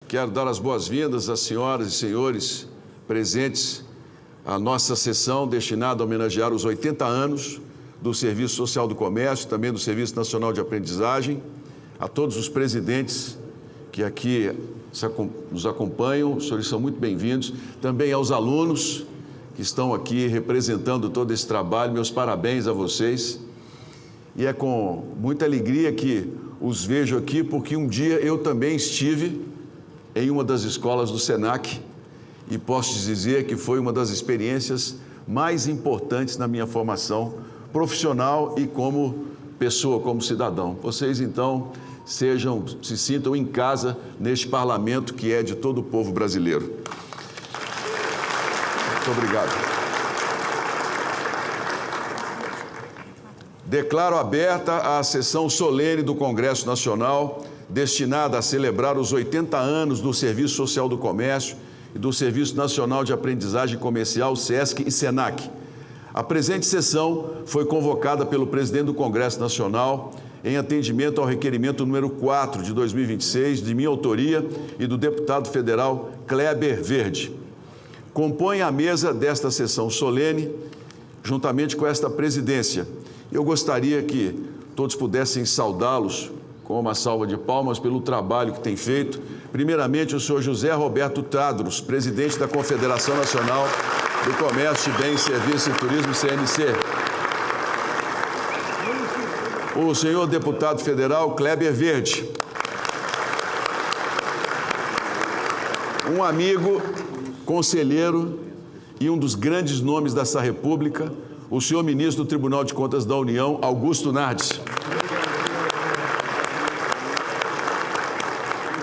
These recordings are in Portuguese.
Quero dar as boas-vindas às senhoras e senhores presentes à nossa sessão destinada a homenagear os 80 anos do Serviço Social do Comércio, também do Serviço Nacional de Aprendizagem, a todos os presidentes que aqui nos acompanham, os senhores são muito bem-vindos, também aos alunos que estão aqui representando todo esse trabalho, meus parabéns a vocês. E é com muita alegria que os vejo aqui, porque um dia eu também estive em uma das escolas do SENAC e posso dizer que foi uma das experiências mais importantes na minha formação profissional e como pessoa, como cidadão. Vocês, então, se sintam em casa neste parlamento que é de todo o povo brasileiro. Muito obrigado. Declaro aberta a sessão solene do Congresso Nacional, destinada a celebrar os 80 anos do Serviço Social do Comércio e do Serviço Nacional de Aprendizagem Comercial, SESC e SENAC. A presente sessão foi convocada pelo presidente do Congresso Nacional em atendimento ao requerimento número 4 de 2026, de minha autoria e do deputado federal Kleber Verde. Compõe a mesa desta sessão solene, juntamente com esta presidência. Eu gostaria que todos pudessem saudá-los com uma salva de palmas pelo trabalho que tem feito. Primeiramente, o senhor José Roberto Tadros, presidente da Confederação Nacional do Comércio, Bens, Serviços e Turismo, CNC. O senhor deputado federal Kleber Verde. Um amigo, conselheiro e um dos grandes nomes dessa República, o senhor ministro do Tribunal de Contas da União, Augusto Nardes.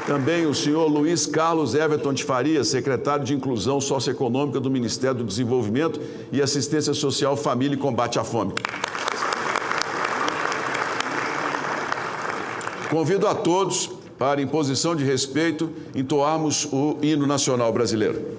Também o senhor Luiz Carlos Everton de Faria, secretário de Inclusão Socioeconômica do Ministério do Desenvolvimento e Assistência Social, Família e Combate à Fome. Convido a todos para, em posição de respeito, entoarmos o hino nacional brasileiro.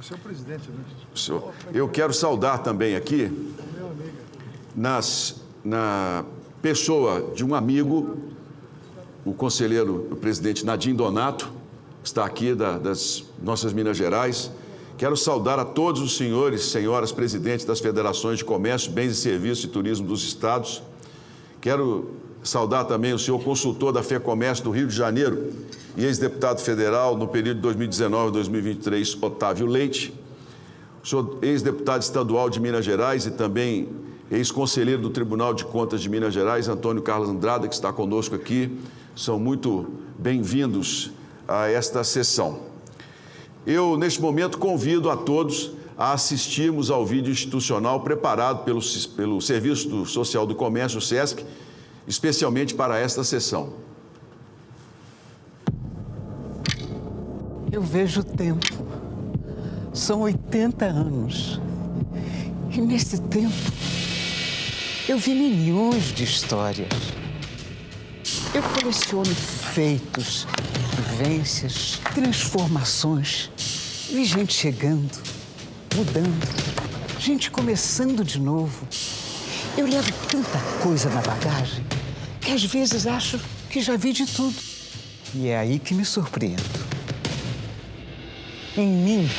Você é o presidente, né? Eu quero saudar também aqui, na pessoa de um amigo, o conselheiro, o presidente Nadim Donato, que está aqui das nossas Minas Gerais. Quero saudar a todos os senhores e senhoras presidentes das federações de comércio, bens e serviços e turismo dos estados. Quero saudar também o senhor consultor da FEComércio do Rio de Janeiro e ex-deputado federal no período de 2019 a 2023, Otávio Leite. O senhor ex-deputado estadual de Minas Gerais e também ex-conselheiro do Tribunal de Contas de Minas Gerais, Antônio Carlos Andrada, que está conosco aqui. São muito bem-vindos a esta sessão. Eu, neste momento, convido a todos a assistirmos ao vídeo institucional preparado pelo Serviço Social do Comércio, o SESC, especialmente para esta sessão. Eu vejo o tempo. São 80 anos. E nesse tempo, eu vi milhões de histórias. Eu coleciono feitos, vivências, transformações. Vi gente chegando, mudando, gente começando de novo. Eu levo tanta coisa na bagagem que às vezes acho que já vi de tudo. E é aí que me surpreendo. Em mim,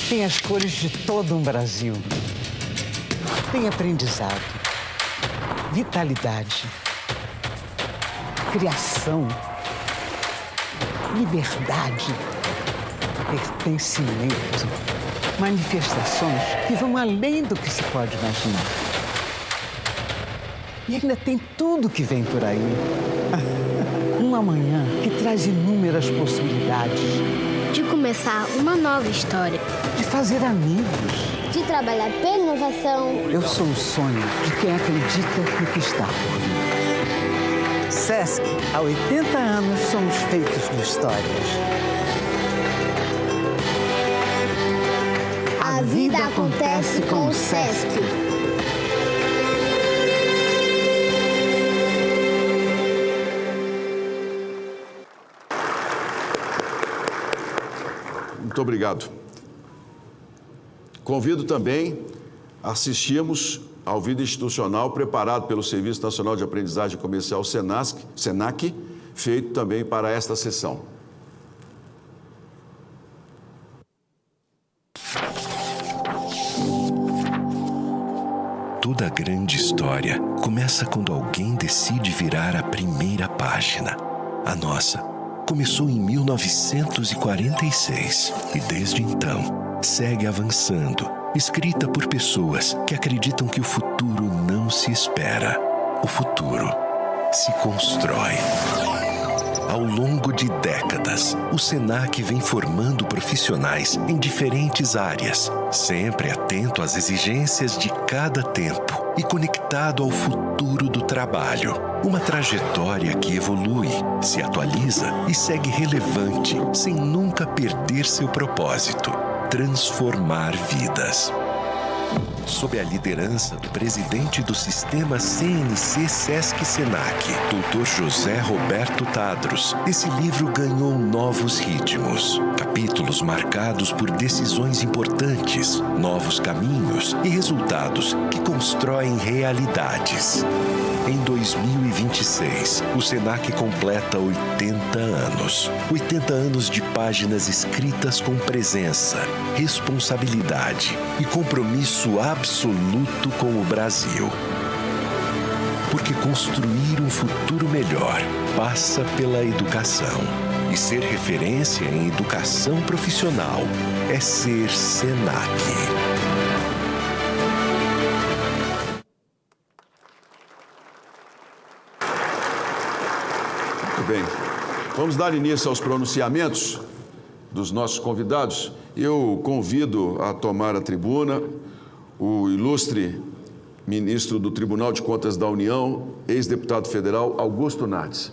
tem as cores de todo um Brasil. Tem aprendizado, vitalidade, criação, liberdade, pertencimento, manifestações que vão além do que se pode imaginar. E ainda tem tudo que vem por aí. Um amanhã que traz inúmeras possibilidades. De começar uma nova história. De fazer amigos. De trabalhar pela inovação. Eu sou o sonho de quem acredita no que está por vir. SESC, há 80 anos somos feitos de histórias. A vida acontece com o SESC. Muito obrigado. Convido também a assistirmos ao vídeo institucional preparado pelo Serviço Nacional de Aprendizagem Comercial, SENAC, feito também para esta sessão. Toda grande história começa quando alguém decide virar a primeira página. A nossa começou em 1946 e desde então segue avançando, escrita por pessoas que acreditam que o futuro não se espera. O futuro se constrói. Ao longo de décadas, o SENAC vem formando profissionais em diferentes áreas, sempre atento às exigências de cada tempo e conectado ao futuro do trabalho. Uma trajetória que evolui, se atualiza e segue relevante, sem nunca perder seu propósito: transformar vidas. Sob a liderança do presidente do sistema CNC-SESC-SENAC, Dr. José Roberto Tadros, esse livro ganhou novos ritmos, capítulos marcados por decisões importantes, novos caminhos e resultados que constroem realidades. Em 2026, o SENAC completa 80 anos. 80 anos de páginas escritas com presença, responsabilidade e compromisso absoluto com o Brasil. Porque construir um futuro melhor passa pela educação. E ser referência em educação profissional é ser SENAC. Bem, vamos dar início aos pronunciamentos dos nossos convidados. Eu convido a tomar a tribuna o ilustre ministro do Tribunal de Contas da União, ex-deputado federal, Augusto Nardes.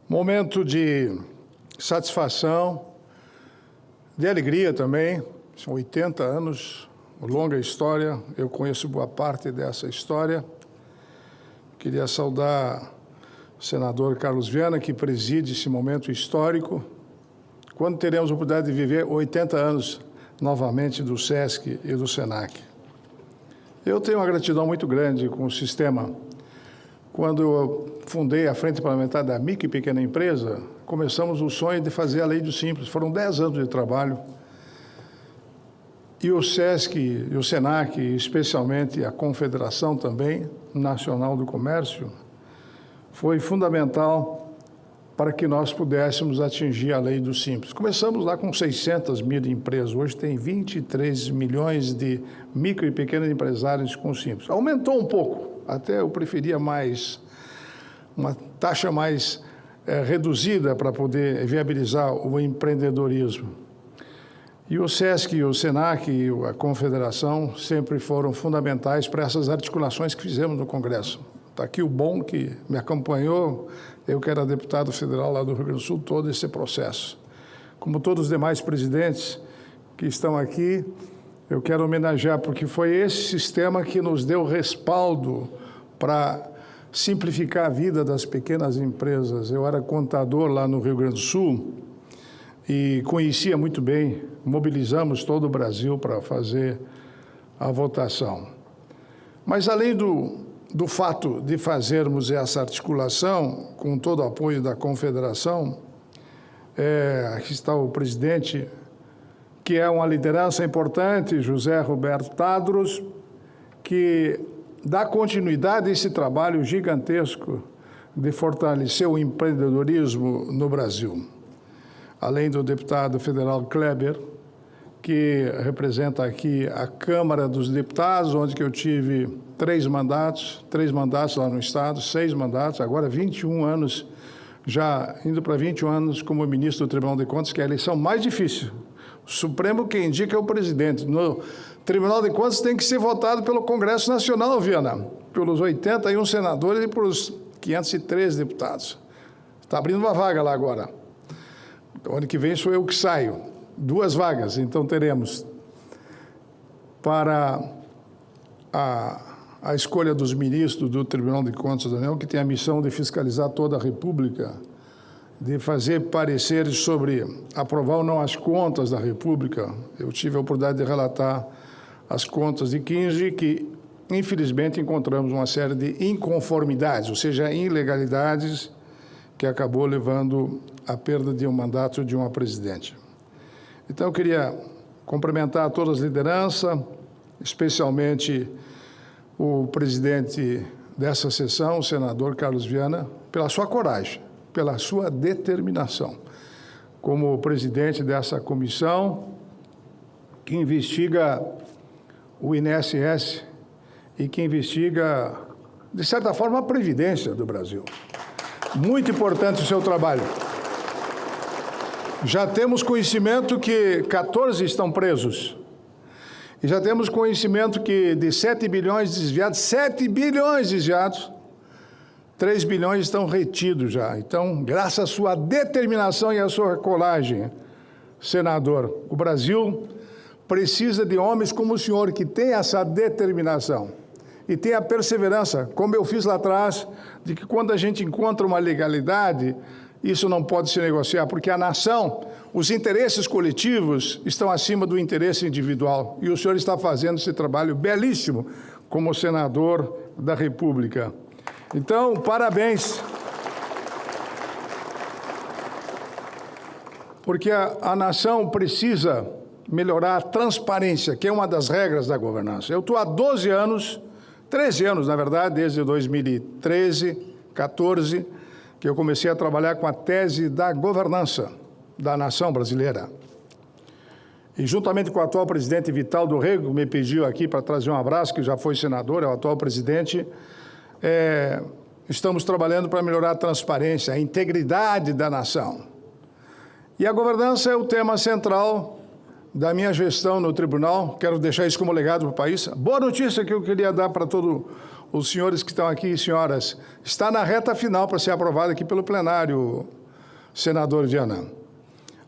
Momento de satisfação, de alegria também, São 80 anos, uma longa história, eu conheço boa parte dessa história. Queria saudar o senador Carlos Viana, que preside esse momento histórico. Quando teremos a oportunidade de viver 80 anos novamente do SESC e do SENAC? Eu tenho uma gratidão muito grande com o sistema. Quando eu fundei a Frente Parlamentar da Micro e Pequena Empresa, começamos o sonho de fazer a Lei do Simples. Foram 10 anos de trabalho. E o SESC e o SENAC, especialmente a Confederação também Nacional do Comércio, foi fundamental para que nós pudéssemos atingir a Lei do Simples. Começamos lá com 600 mil empresas, hoje tem 23 milhões de micro e pequenos empresários com Simples. Aumentou um pouco, até eu preferia uma taxa mais reduzida para poder viabilizar o empreendedorismo. E o SESC, o SENAC e a Confederação sempre foram fundamentais para essas articulações que fizemos no Congresso. Está aqui o Bom, que me acompanhou, eu que era deputado federal lá do Rio Grande do Sul, todo esse processo. Como todos os demais presidentes que estão aqui, eu quero homenagear, porque foi esse sistema que nos deu respaldo para simplificar a vida das pequenas empresas. Eu era contador lá no Rio Grande do Sul, e conhecia muito bem, mobilizamos todo o Brasil para fazer a votação. Mas, além do fato de fazermos essa articulação, com todo o apoio da Confederação, aqui está o presidente, que é uma liderança importante, José Roberto Tadros, que dá continuidade a esse trabalho gigantesco de fortalecer o empreendedorismo no Brasil. Além do deputado federal Kleber, que representa aqui a Câmara dos Deputados, onde que eu tive 3 mandatos lá no Estado, 6 mandatos, agora 21 anos, já indo para 21 anos como ministro do Tribunal de Contas, que é a eleição mais difícil. O Supremo quem indica é o presidente. No Tribunal de Contas tem que ser votado pelo Congresso Nacional, Viana, pelos 81 senadores e pelos 513 deputados. Está abrindo uma vaga lá agora. O ano que vem sou eu que saio. 2 vagas, então teremos para a escolha dos ministros do Tribunal de Contas da União, que tem a missão de fiscalizar toda a República, de fazer pareceres sobre aprovar ou não as contas da República. Eu tive a oportunidade de relatar as contas de 15, que infelizmente encontramos uma série de inconformidades, ou seja, ilegalidades, que acabou levando à perda de um mandato de uma presidente. Então, eu queria cumprimentar todas as lideranças, especialmente o presidente dessa sessão, o senador Carlos Viana, pela sua coragem, pela sua determinação, como presidente dessa comissão que investiga o INSS e que investiga, de certa forma, a Previdência do Brasil. Muito importante o seu trabalho. Já temos conhecimento que 14 estão presos. E já temos conhecimento que de 7 bilhões desviados, 3 bilhões estão retidos já. Então, graças à sua determinação e à sua coragem, senador, o Brasil precisa de homens como o senhor, que tem essa determinação e tem a perseverança, como eu fiz lá atrás, de que quando a gente encontra uma legalidade, isso não pode se negociar, porque a nação, os interesses coletivos estão acima do interesse individual. E o senhor está fazendo esse trabalho belíssimo como senador da República. Então, parabéns. Porque a nação precisa melhorar a transparência, que é uma das regras da governança. Eu estou há 12 anos, 13 anos, na verdade, desde 2013, 14, que eu comecei a trabalhar com a tese da governança da nação brasileira. E juntamente com o atual presidente Vital do Rego, me pediu aqui para trazer um abraço, que já foi senador, é o atual presidente, estamos trabalhando para melhorar a transparência, a integridade da nação. E a governança é o tema central da minha gestão no tribunal. Quero deixar isso como legado para o país. Boa notícia que eu queria dar para todos os senhores que estão aqui e senhoras. Está na reta final para ser aprovado aqui pelo plenário, senador Viana.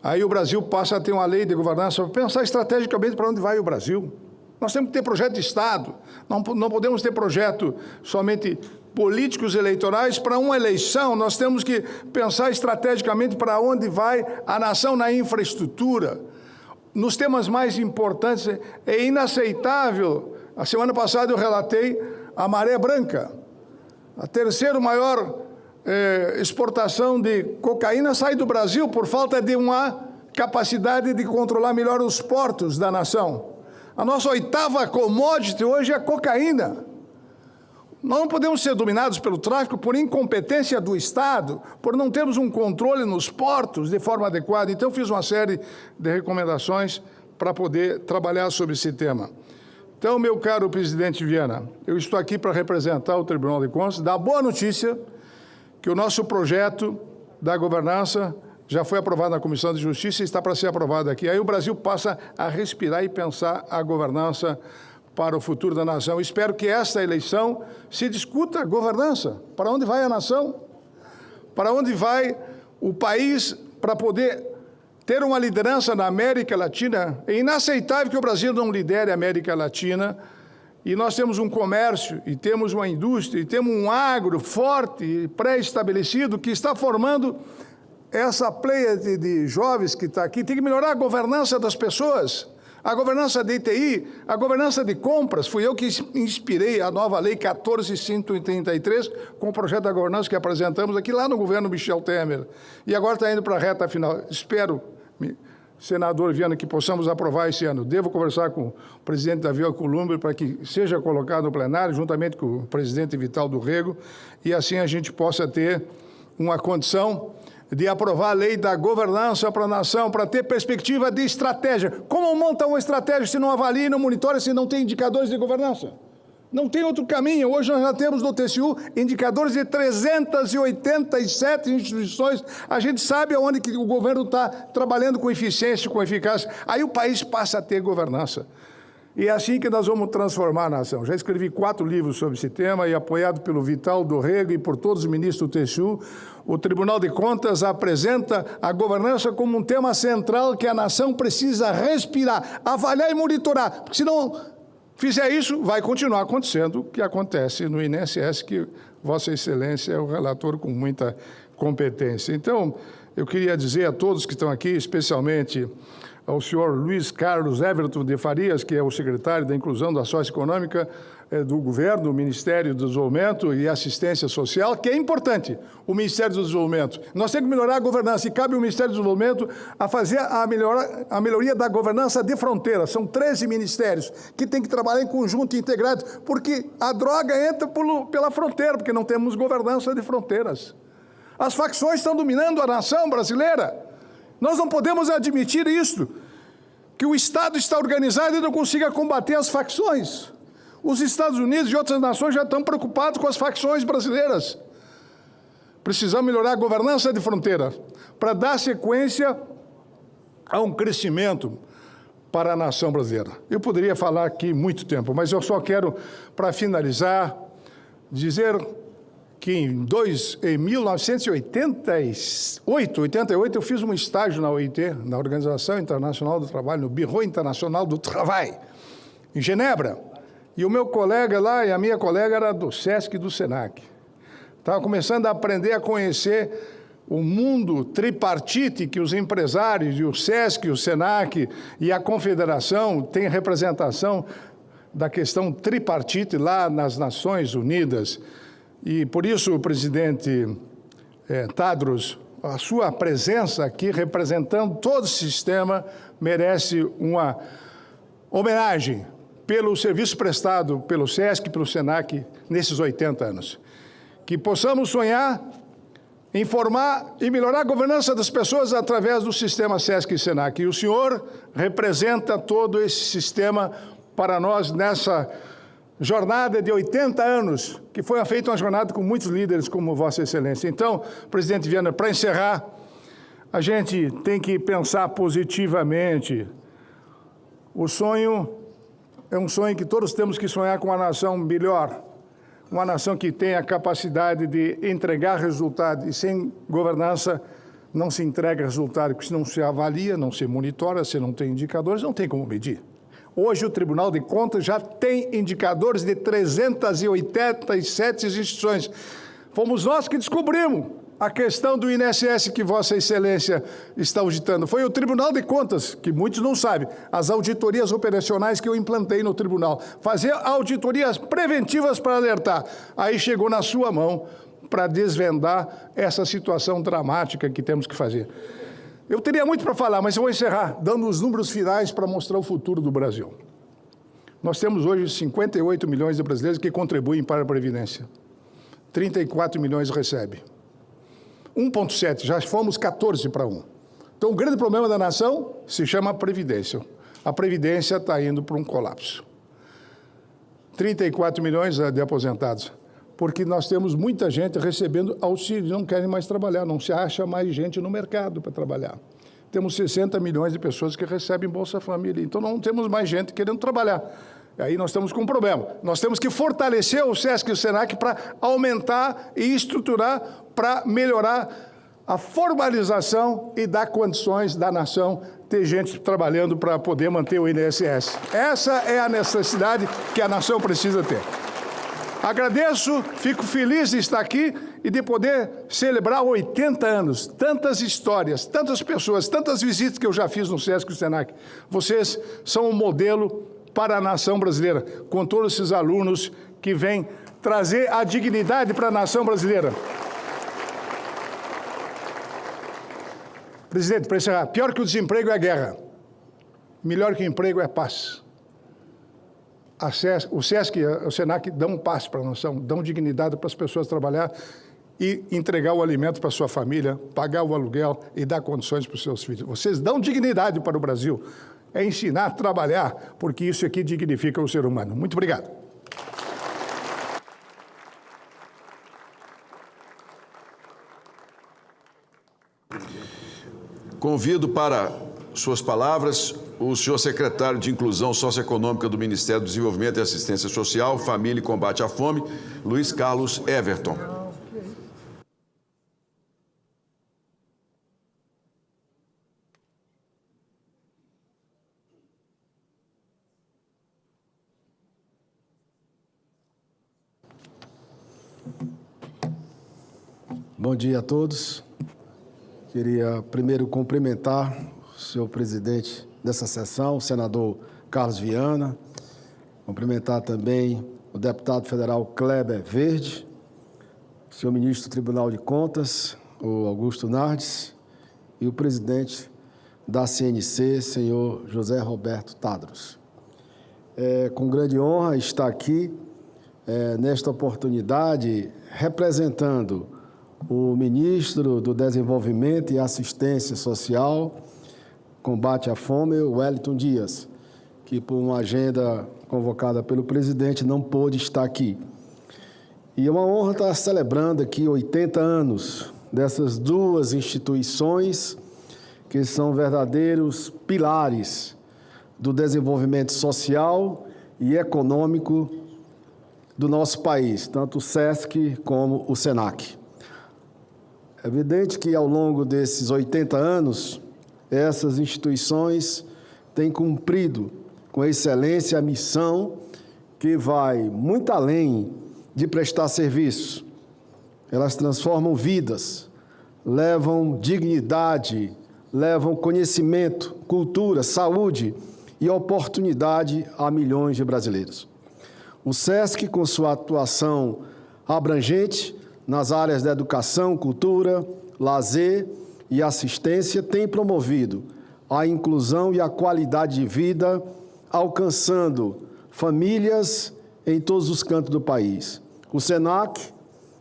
Aí o Brasil passa a ter uma lei de governança para pensar estrategicamente para onde vai o Brasil. Nós temos que ter projeto de Estado, não podemos ter projeto somente políticos eleitorais para uma eleição, nós temos que pensar estrategicamente para onde vai a nação na infraestrutura. Nos temas mais importantes, é inaceitável. A semana passada eu relatei a Maré Branca, a terceira maior exportação de cocaína sai do Brasil por falta de uma capacidade de controlar melhor os portos da nação. A nossa 8ª commodity hoje é a cocaína. Nós não podemos ser dominados pelo tráfico por incompetência do Estado, por não termos um controle nos portos de forma adequada. Então, eu fiz uma série de recomendações para poder trabalhar sobre esse tema. Então, meu caro presidente Viana, eu estou aqui para representar o Tribunal de Contas, dar a boa notícia que o nosso projeto da governança já foi aprovado na Comissão de Justiça e está para ser aprovado aqui. Aí o Brasil passa a respirar e pensar a governança para o futuro da nação. Espero que esta eleição se discuta a governança. Para onde vai a nação? Para onde vai o país para poder ter uma liderança na América Latina? É inaceitável que o Brasil não lidere a América Latina. E nós temos um comércio, e temos uma indústria, e temos um agro forte e pré-estabelecido que está formando essa pleia de jovens que está aqui. Tem que melhorar a governança das pessoas, a governança de ITI, a governança de compras. Fui eu que inspirei a nova Lei 14.133 com o projeto da governança que apresentamos aqui lá no governo Michel Temer. E agora está indo para a reta final. Espero, senador Viana, que possamos aprovar esse ano. Devo conversar com o presidente Davi Alcolumbre para que seja colocado no plenário, juntamente com o presidente Vital do Rego, e assim a gente possa ter uma condição de aprovar a lei da governança para a nação, para ter perspectiva de estratégia. Como monta uma estratégia se não avalia, não monitora, se não tem indicadores de governança? Não tem outro caminho. Hoje nós já temos no TCU indicadores de 387 instituições. A gente sabe aonde que o governo está trabalhando com eficiência, com eficácia. Aí o país passa a ter governança. E é assim que nós vamos transformar a nação. Já escrevi 4 livros sobre esse tema e, apoiado pelo Vital do Rego e por todos os ministros do TCU, o Tribunal de Contas apresenta a governança como um tema central que a nação precisa respirar, avaliar e monitorar. Porque se não fizer isso, vai continuar acontecendo o que acontece no INSS, que Vossa Excelência é o relator com muita competência. Então, eu queria dizer a todos que estão aqui, especialmente ao senhor Luiz Carlos Everton de Farias, que é o secretário da Inclusão da Socioeconômica do Governo, do Ministério do Desenvolvimento e Assistência Social, que é importante, o Ministério do Desenvolvimento. Nós temos que melhorar a governança e cabe ao Ministério do Desenvolvimento a fazer a melhoria da governança de fronteira. São 13 ministérios que têm que trabalhar em conjunto e integrado, porque a droga entra pela fronteira, porque não temos governança de fronteiras. As facções estão dominando a nação brasileira. Nós não podemos admitir isso, que o Estado está organizado e não consiga combater as facções. Os Estados Unidos e outras nações já estão preocupados com as facções brasileiras. Precisamos melhorar a governança de fronteira para dar sequência a um crescimento para a nação brasileira. Eu poderia falar aqui muito tempo, mas eu só quero, para finalizar, dizer que em 1988, eu fiz um estágio na OIT, na Organização Internacional do Trabalho, no Bureau Internacional do Travail, em Genebra. E o meu colega lá e a minha colega era do SESC e do SENAC. Estava começando a aprender a conhecer o mundo tripartite que os empresários, e o SESC, o SENAC e a Confederação têm representação da questão tripartite lá nas Nações Unidas. E por isso, o presidente Tadros, a sua presença aqui, representando todo o sistema, merece uma homenagem pelo serviço prestado pelo SESC e pelo SENAC nesses 80 anos. Que possamos sonhar, informar e melhorar a governança das pessoas através do sistema SESC e SENAC. E o senhor representa todo esse sistema para nós nessa jornada de 80 anos, que foi feita uma jornada com muitos líderes como Vossa Excelência. Então, presidente Viana, para encerrar, a gente tem que pensar positivamente. O sonho é um sonho que todos temos que sonhar com uma nação melhor, uma nação que tenha a capacidade de entregar resultados, e sem governança não se entrega resultado, porque se não se avalia, não se monitora, se não tem indicadores, não tem como medir. Hoje o Tribunal de Contas já tem indicadores de 387 instituições. Fomos nós que descobrimos a questão do INSS que Vossa Excelência está auditando. Foi o Tribunal de Contas, que muitos não sabem, as auditorias operacionais que eu implantei no tribunal. Fazer auditorias preventivas para alertar. Aí chegou na sua mão para desvendar essa situação dramática que temos que fazer. Eu teria muito para falar, mas eu vou encerrar dando os números finais para mostrar o futuro do Brasil. Nós temos hoje 58 milhões de brasileiros que contribuem para a Previdência. 34 milhões recebem. 1,7, já fomos 14 para 1. Então, o grande problema da nação se chama Previdência. A Previdência está indo para um colapso. 34 milhões de aposentados, porque nós temos muita gente recebendo auxílio, não querem mais trabalhar, não se acha mais gente no mercado para trabalhar. Temos 60 milhões de pessoas que recebem Bolsa Família, então não temos mais gente querendo trabalhar. Aí nós estamos com um problema. Nós temos que fortalecer o SESC e o SENAC para aumentar e estruturar, para melhorar a formalização e dar condições da nação ter gente trabalhando para poder manter o INSS. Essa é a necessidade que a nação precisa ter. Agradeço, fico feliz de estar aqui e de poder celebrar 80 anos, tantas histórias, tantas pessoas, tantas visitas que eu já fiz no SESC e no SENAC. Vocês são um modelo para a nação brasileira, com todos esses alunos que vêm trazer a dignidade para a nação brasileira. Presidente, para encerrar, pior que o desemprego é a guerra. Melhor que o emprego é a paz. O SESC e o SENAC dão paz para a nação, dão dignidade para as pessoas trabalhar e entregar o alimento para a sua família, pagar o aluguel e dar condições para os seus filhos. Vocês dão dignidade para o Brasil. É ensinar a trabalhar, porque isso aqui dignifica o ser humano. Muito obrigado. Convido para suas palavras o senhor secretário de Inclusão Socioeconômica do Ministério do Desenvolvimento e Assistência Social, Família e Combate à Fome, Luiz Carlos Everton. Bom dia a todos. Queria primeiro cumprimentar o senhor presidente dessa sessão, o senador Carlos Viana, cumprimentar também o deputado federal Kleber Verde, o senhor ministro do Tribunal de Contas, o Augusto Nardes, e o presidente da CNC, senhor José Roberto Tadros. É com grande honra estar aqui, nesta oportunidade, representando o ministro do Desenvolvimento e Assistência Social, Combate à Fome, Wellington Dias, que por uma agenda convocada pelo presidente não pôde estar aqui. E é uma honra estar celebrando aqui 80 anos dessas duas instituições que são verdadeiros pilares do desenvolvimento social e econômico do nosso país, tanto o SESC como o SENAC. É evidente que, ao longo desses 80 anos, essas instituições têm cumprido com excelência a missão que vai muito além de prestar serviço. Elas transformam vidas, levam dignidade, levam conhecimento, cultura, saúde e oportunidade a milhões de brasileiros. O SESC, com sua atuação abrangente nas áreas da educação, cultura, lazer e assistência, tem promovido a inclusão e a qualidade de vida, alcançando famílias em todos os cantos do país. O SENAC,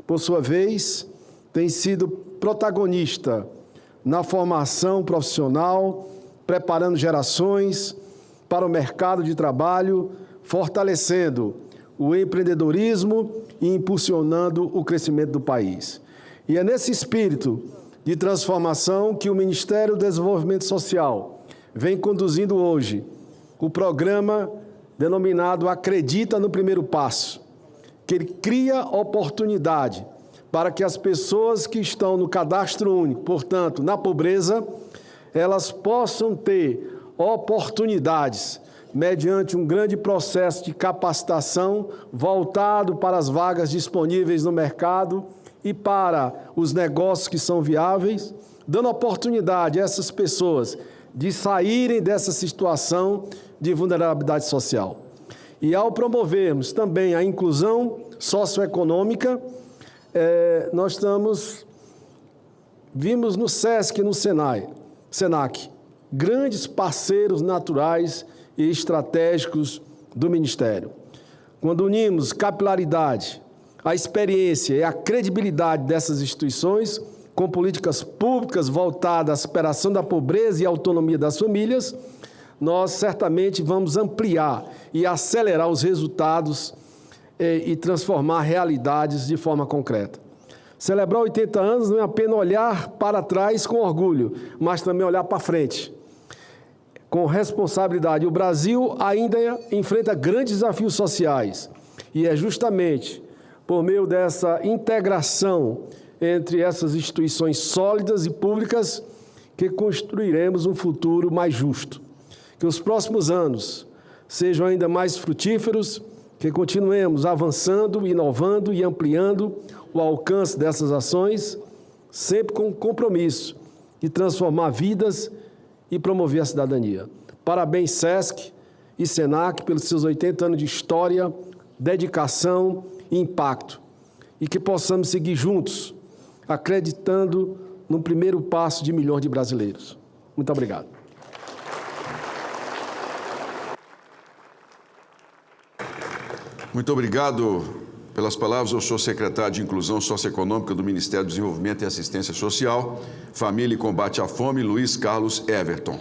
por sua vez, tem sido protagonista na formação profissional, preparando gerações para o mercado de trabalho, fortalecendo o empreendedorismo e impulsionando o crescimento do país. E é nesse espírito de transformação que o Ministério do Desenvolvimento Social vem conduzindo hoje o programa denominado Acredita no Primeiro Passo, que ele cria oportunidade para que as pessoas que estão no cadastro único, portanto, na pobreza, elas possam ter oportunidades mediante um grande processo de capacitação voltado para as vagas disponíveis no mercado e para os negócios que são viáveis, dando oportunidade a essas pessoas de saírem dessa situação de vulnerabilidade social. E ao promovermos também a inclusão socioeconômica, nós vimos no SESC e no SENAC grandes parceiros naturais e estratégicos do Ministério. Quando unimos capilaridade, a experiência e a credibilidade dessas instituições com políticas públicas voltadas à superação da pobreza e à autonomia das famílias, nós certamente vamos ampliar e acelerar os resultados e transformar realidades de forma concreta. Celebrar 80 anos não é apenas olhar para trás com orgulho, mas também olhar para frente, com responsabilidade. O Brasil ainda enfrenta grandes desafios sociais e é justamente por meio dessa integração entre essas instituições sólidas e públicas que construiremos um futuro mais justo. Que os próximos anos sejam ainda mais frutíferos, que continuemos avançando, inovando e ampliando o alcance dessas ações, sempre com o compromisso de transformar vidas e promover a cidadania. Parabéns, SESC e SENAC, pelos seus 80 anos de história, dedicação e impacto. E que possamos seguir juntos, acreditando no primeiro passo de milhões de brasileiros. Muito obrigado. Muito obrigado pelas palavras ao senhor secretário de Inclusão Socioeconômica do Ministério do Desenvolvimento e Assistência Social, Família e Combate à Fome, Luiz Carlos Everton.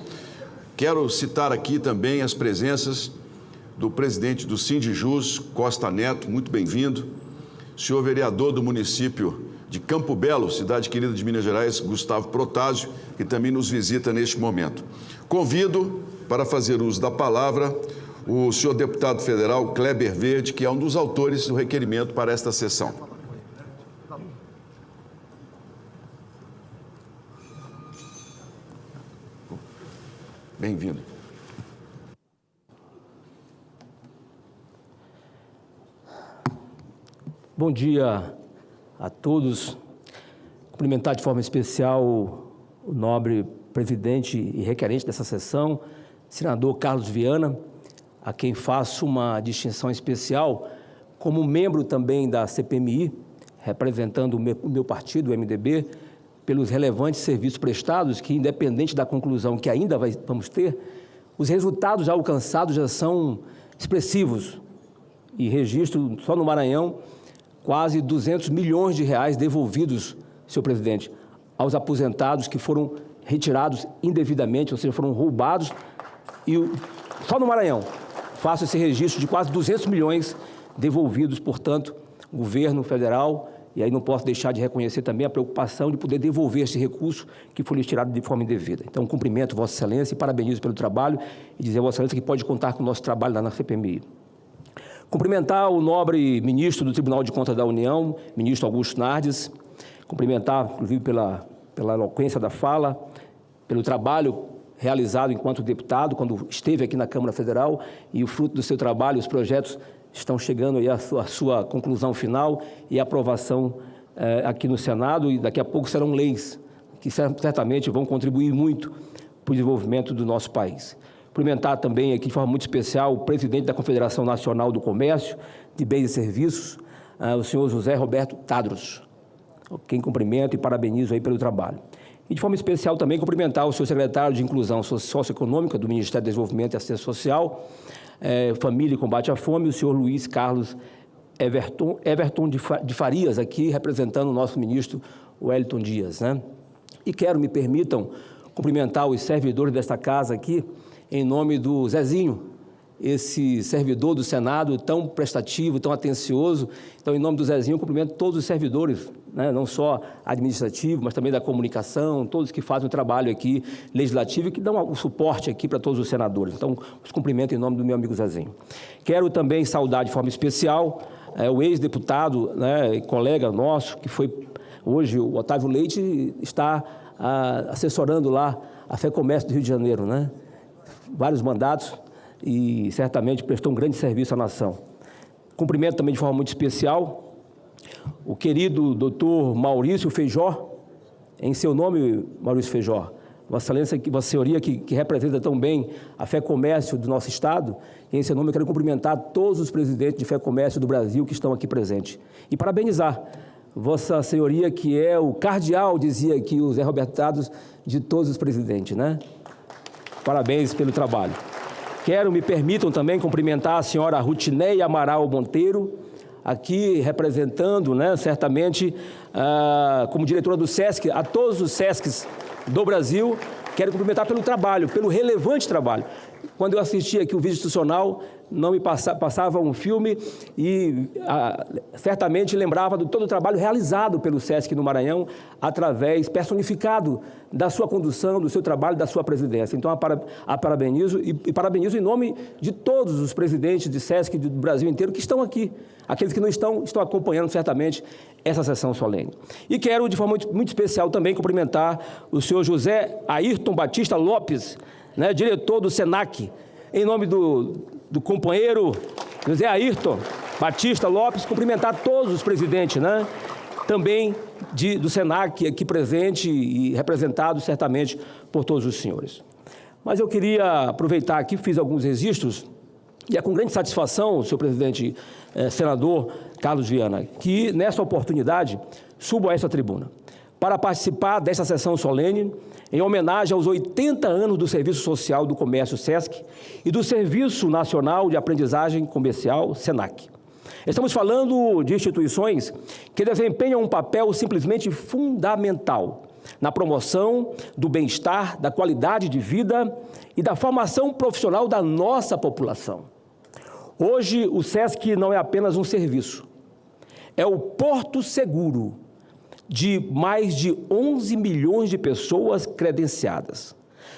Quero citar aqui também as presenças do presidente do Sindijus, Costa Neto, muito bem-vindo, senhor vereador do município de Campo Belo, cidade querida de Minas Gerais, Gustavo Protásio, que também nos visita neste momento. Convido para fazer uso da palavra o senhor deputado federal Kleber Verde, que é um dos autores do requerimento para esta sessão. Bem-vindo. Bom dia a todos. Cumprimentar de forma especial o nobre presidente e requerente dessa sessão, senador Carlos Viana, a quem faço uma distinção especial como membro também da CPMI, representando o meu partido, o MDB, pelos relevantes serviços prestados que, independente da conclusão que ainda vamos ter, os resultados já alcançados já são expressivos. E registro, só no Maranhão, quase 200 milhões de reais devolvidos, senhor presidente, aos aposentados que foram retirados indevidamente, ou seja, foram roubados, e só no Maranhão faço esse registro de quase 200 milhões devolvidos, portanto, o governo federal, e aí não posso deixar de reconhecer também a preocupação de poder devolver esse recurso que foi lhes tirado de forma indevida. Então, cumprimento Vossa Excelência e parabenizo pelo trabalho e dizer a Vossa Excelência que pode contar com o nosso trabalho lá na CPMI. Cumprimentar o nobre ministro do Tribunal de Contas da União, ministro Augusto Nardes, cumprimentar, inclusive, pela eloquência da fala, pelo trabalho realizado enquanto deputado, quando esteve aqui na Câmara Federal, e o fruto do seu trabalho, os projetos estão chegando aí à sua conclusão final e aprovação aqui no Senado, e daqui a pouco serão leis que certamente vão contribuir muito para o desenvolvimento do nosso país. Cumprimentar também aqui de forma muito especial o presidente da Confederação Nacional do Comércio, de Bens e Serviços, o senhor José Roberto Tadros, quem cumprimento e parabenizo aí pelo trabalho. E de forma especial também cumprimentar o senhor secretário de Inclusão Socioeconômica do Ministério do Desenvolvimento e Assistência Social, Família e Combate à Fome, o senhor Luiz Carlos Everton de Farias, aqui representando o nosso ministro Wellington Dias, né? E quero, me permitam, cumprimentar os servidores desta casa aqui, em nome do Zezinho, esse servidor do Senado tão prestativo, tão atencioso. Então, em nome do Zezinho, eu cumprimento todos os servidores, né, não só administrativo, mas também da comunicação, todos que fazem o trabalho aqui legislativo e que dão o suporte aqui para todos os senadores. Então, os cumprimento em nome do meu amigo Zezinho. Quero também saudar de forma especial o ex-deputado, né, colega nosso, que foi hoje o Otávio Leite, está assessorando lá a FEComércio do Rio de Janeiro, né? Vários mandatos e certamente prestou um grande serviço à nação. Cumprimento também de forma muito especial o querido doutor Maurício Feijó, em seu nome, Maurício Feijó, Vossa Excelência, Vossa Senhoria, que representa tão bem a FEComércio do nosso Estado, e em seu nome eu quero cumprimentar todos os presidentes de FEComércio do Brasil que estão aqui presentes. E parabenizar Vossa Senhoria, que é o cardeal, dizia aqui o Zé Roberto Tadros, de todos os presidentes, né? Parabéns pelo trabalho. Me permitam também cumprimentar a senhora Rutineia Amaral Monteiro, aqui representando, né, certamente, como diretora do SESC, a todos os SESCs do Brasil. Quero cumprimentar pelo trabalho, pelo relevante trabalho. Quando eu assisti aqui o vídeo institucional, não me passava um filme e certamente lembrava de todo o trabalho realizado pelo SESC no Maranhão, personificado da sua condução, do seu trabalho, da sua presidência. Então, a parabenizo e parabenizo em nome de todos os presidentes de SESC do Brasil inteiro que estão aqui. Aqueles que não estão acompanhando certamente essa sessão solene. E quero, de forma muito especial, também cumprimentar o senhor José Ayrton Batista Lopes, né, diretor do SENAC, em nome do companheiro José Ayrton Batista Lopes, cumprimentar todos os presidentes, né, também do SENAC aqui presente e representado certamente por todos os senhores. Mas eu queria aproveitar aqui, fiz alguns registros, e é com grande satisfação, senhor presidente, senador Carlos Viana, que nessa oportunidade subo a essa tribuna para participar desta sessão solene em homenagem aos 80 anos do Serviço Social do Comércio SESC e do Serviço Nacional de Aprendizagem Comercial SENAC. Estamos falando de instituições que desempenham um papel simplesmente fundamental na promoção do bem-estar, da qualidade de vida e da formação profissional da nossa população. Hoje, o SESC não é apenas um serviço, é o porto seguro de mais de 11 milhões de pessoas credenciadas.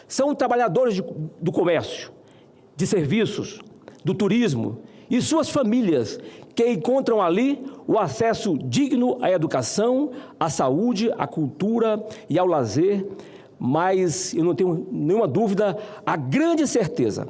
São trabalhadores do comércio, de serviços, do turismo e suas famílias que encontram ali o acesso digno à educação, à saúde, à cultura e ao lazer, mas eu não tenho nenhuma dúvida, a grande certeza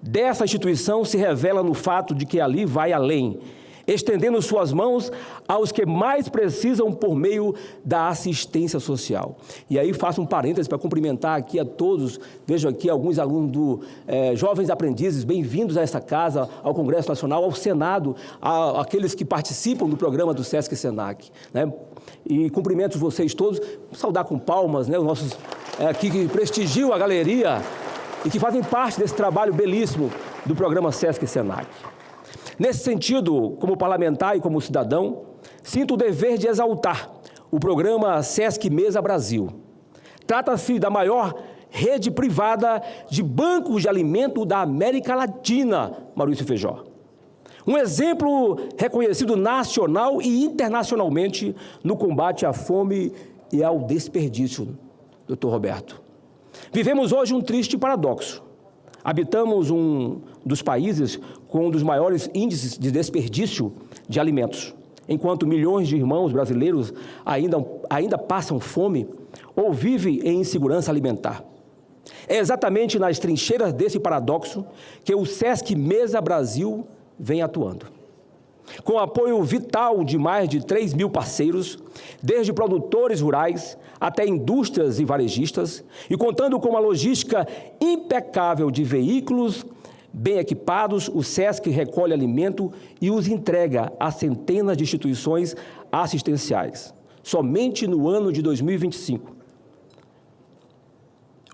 dessa instituição se revela no fato de que ali vai além, estendendo suas mãos aos que mais precisam por meio da assistência social. E aí faço um parênteses para cumprimentar aqui a todos, vejo aqui alguns alunos do Jovens Aprendizes, bem-vindos a essa casa, ao Congresso Nacional, ao Senado, aqueles que participam do programa do SESC Senac, né? E cumprimento vocês todos, saudar com palmas, né, os nossos aqui que prestigiam a galeria e que fazem parte desse trabalho belíssimo do programa SESC Senac. Nesse sentido, como parlamentar e como cidadão, sinto o dever de exaltar o programa SESC Mesa Brasil. Trata-se da maior rede privada de bancos de alimento da América Latina, Maurício Feijó. Um exemplo reconhecido nacional e internacionalmente no combate à fome e ao desperdício, doutor Roberto. Vivemos hoje um triste paradoxo. Habitamos um dos países com um dos maiores índices de desperdício de alimentos, enquanto milhões de irmãos brasileiros ainda passam fome ou vivem em insegurança alimentar. É exatamente nas trincheiras desse paradoxo que o SESC Mesa Brasil vem atuando. Com o apoio vital de mais de 3 mil parceiros, desde produtores rurais até indústrias e varejistas, e contando com uma logística impecável de veículos bem equipados, o SESC recolhe alimento e os entrega a centenas de instituições assistenciais. Somente no ano de 2025,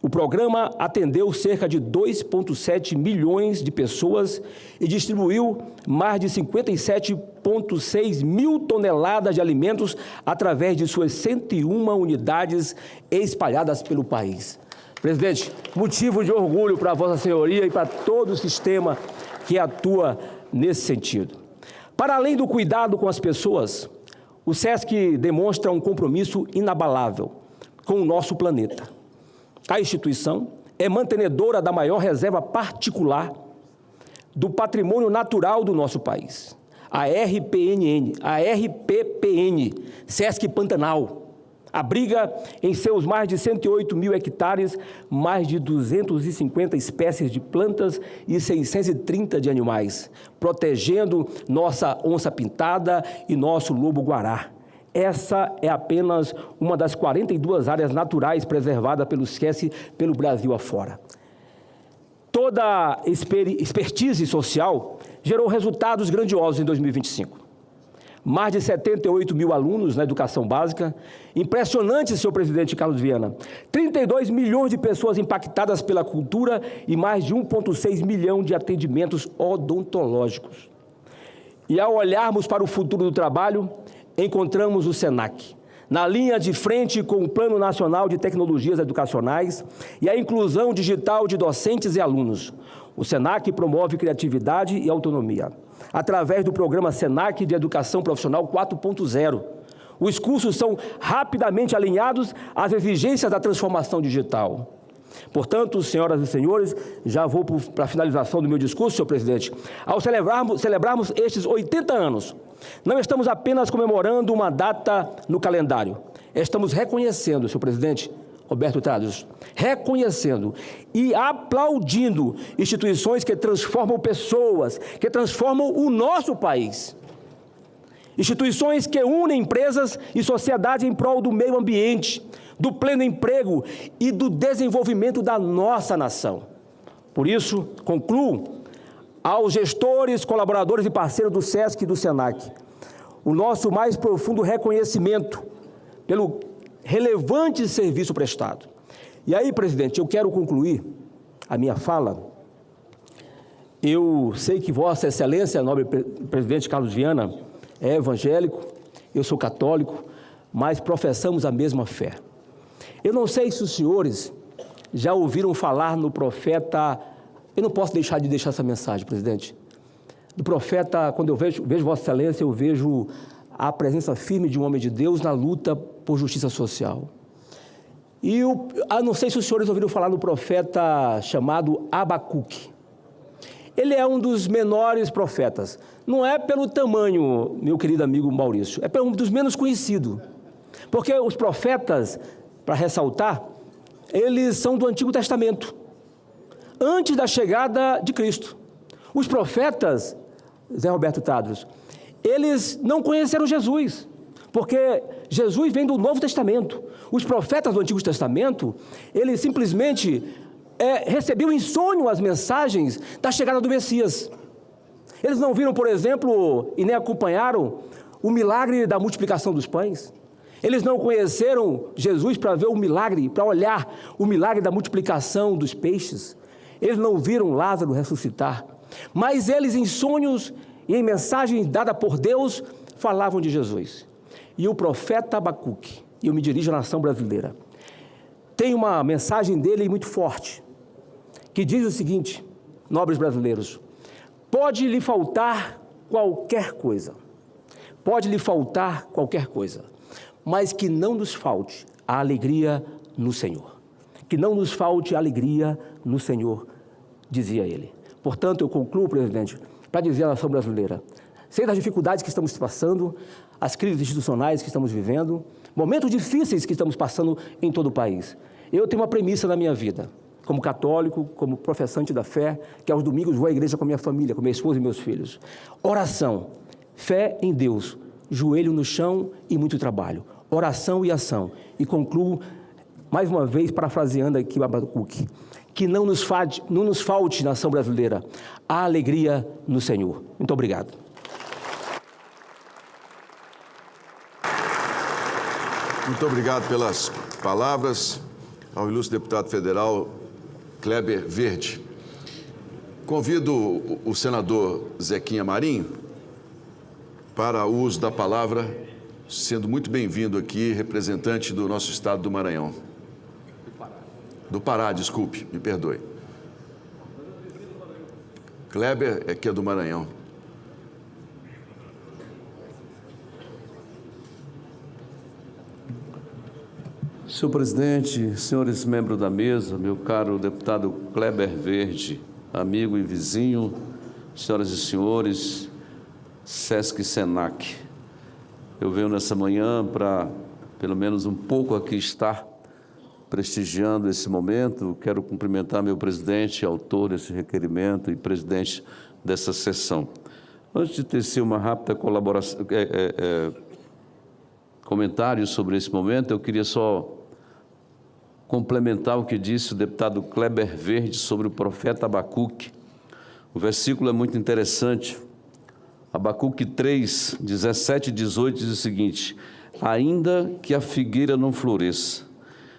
o programa atendeu cerca de 2,7 milhões de pessoas e distribuiu mais de 57,6 mil toneladas de alimentos através de suas 101 unidades espalhadas pelo país. Presidente, motivo de orgulho para Vossa Senhoria e para todo o sistema que atua nesse sentido. Para além do cuidado com as pessoas, o SESC demonstra um compromisso inabalável com o nosso planeta. A instituição é mantenedora da maior reserva particular do patrimônio natural do nosso país, a RPPN, Sesc Pantanal. Abriga em seus mais de 108 mil hectares, mais de 250 espécies de plantas e 630 de animais, protegendo nossa onça-pintada e nosso lobo-guará. Essa é apenas uma das 42 áreas naturais preservadas pelo SESC pelo Brasil afora. Toda a expertise social gerou resultados grandiosos em 2025. Mais de 78 mil alunos na educação básica. Impressionante, senhor presidente Carlos Viana. 32 milhões de pessoas impactadas pela cultura e mais de 1,6 milhão de atendimentos odontológicos. E ao olharmos para o futuro do trabalho, encontramos o SENAC, na linha de frente com o Plano Nacional de Tecnologias Educacionais e a inclusão digital de docentes e alunos. O SENAC promove criatividade e autonomia, através do programa SENAC de Educação Profissional 4.0. Os cursos são rapidamente alinhados às exigências da transformação digital. Portanto, senhoras e senhores, já vou para a finalização do meu discurso, senhor presidente. Ao celebrarmos estes 80 anos, não estamos apenas comemorando uma data no calendário, estamos reconhecendo, senhor presidente Roberto Tadros, reconhecendo e aplaudindo instituições que transformam pessoas, que transformam o nosso país. Instituições que unem empresas e sociedade em prol do meio ambiente, do pleno emprego e do desenvolvimento da nossa nação. Por isso, concluo aos gestores, colaboradores e parceiros do SESC e do SENAC o nosso mais profundo reconhecimento pelo relevante serviço prestado. E aí, presidente, eu quero concluir a minha fala. Eu sei que Vossa Excelência, nobre presidente Carlos Viana, é evangélico, eu sou católico, mas professamos a mesma fé. Eu não sei se os senhores já ouviram falar no profeta, eu não posso deixar de deixar essa mensagem, presidente, do profeta, quando eu vejo Vossa Excelência, eu vejo a presença firme de um homem de Deus na luta por justiça social. E eu não sei se os senhores ouviram falar no profeta chamado Abacuque. Ele é um dos menores profetas. Não é pelo tamanho, meu querido amigo Maurício, é um dos menos conhecidos. Porque os profetas, para ressaltar, eles são do Antigo Testamento, antes da chegada de Cristo. Os profetas, Zé Roberto Tadros, eles não conheceram Jesus, porque Jesus vem do Novo Testamento. Os profetas do Antigo Testamento, eles simplesmente recebiam em sonho as mensagens da chegada do Messias. Eles não viram, por exemplo, e nem acompanharam o milagre da multiplicação dos pães. Eles não conheceram Jesus para ver o milagre, para olhar o milagre da multiplicação dos peixes. Eles não viram Lázaro ressuscitar. Mas eles, em sonhos e em mensagens dadas por Deus, falavam de Jesus. E o profeta Abacuque, e eu me dirijo à nação brasileira, tem uma mensagem dele muito forte, que diz o seguinte: nobres brasileiros, pode lhe faltar qualquer coisa, mas que não nos falte a alegria no Senhor. Que não nos falte a alegria no Senhor, dizia ele. Portanto, eu concluo, presidente, para dizer à nação brasileira, sei das dificuldades que estamos passando, as crises institucionais que estamos vivendo, momentos difíceis que estamos passando em todo o país. Eu tenho uma premissa na minha vida, como católico, como professante da fé, que aos domingos vou à igreja com a minha família, com minha esposa e meus filhos. Oração, fé em Deus, joelho no chão e muito trabalho. Oração e ação. E concluo, mais uma vez, parafraseando aqui o Abacuque, que não nos falte, nação brasileira, a alegria no Senhor. Muito obrigado. Muito obrigado pelas palavras ao ilustre deputado federal Kleber Verde. Convido o senador Zequinha Marinho para o uso da palavra, sendo muito bem-vindo aqui, representante do nosso estado do Maranhão. Do Pará, desculpe, me perdoe. Kleber é que é do Maranhão. Senhor presidente, senhores membros da mesa, meu caro deputado Kleber Verde, amigo e vizinho, senhoras e senhores, Sesc e Senac. Eu venho nessa manhã para, pelo menos um pouco aqui, estar prestigiando esse momento. Quero cumprimentar meu presidente, autor desse requerimento e presidente dessa sessão. Antes de tecer uma rápida colaboração, comentário sobre esse momento, eu queria só complementar o que disse o deputado Kleber Verde sobre o profeta Abacuque. O versículo é muito interessante. Abacuque 3, 17 e 18 diz o seguinte: ainda que a figueira não floresça,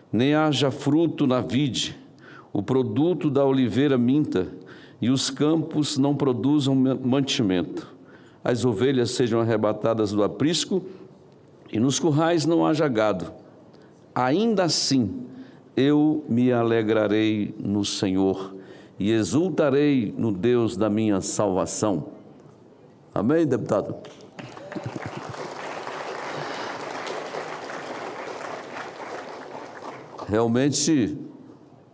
nem haja fruto na vide, o produto da oliveira minta, e os campos não produzam mantimento, as ovelhas sejam arrebatadas do aprisco, e nos currais não haja gado, ainda assim eu me alegrarei no Senhor e exultarei no Deus da minha salvação. Amém, deputado? Realmente,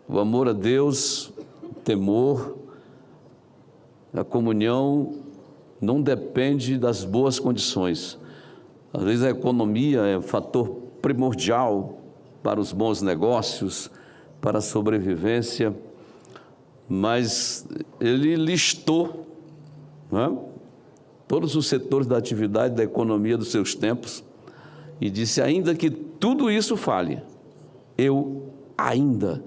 o amor a Deus, o temor, a comunhão não depende das boas condições. Às vezes a economia é um fator primordial para os bons negócios, para a sobrevivência, mas ele listou, né, todos os setores da atividade da economia dos seus tempos e disse: ainda que tudo isso falhe, eu ainda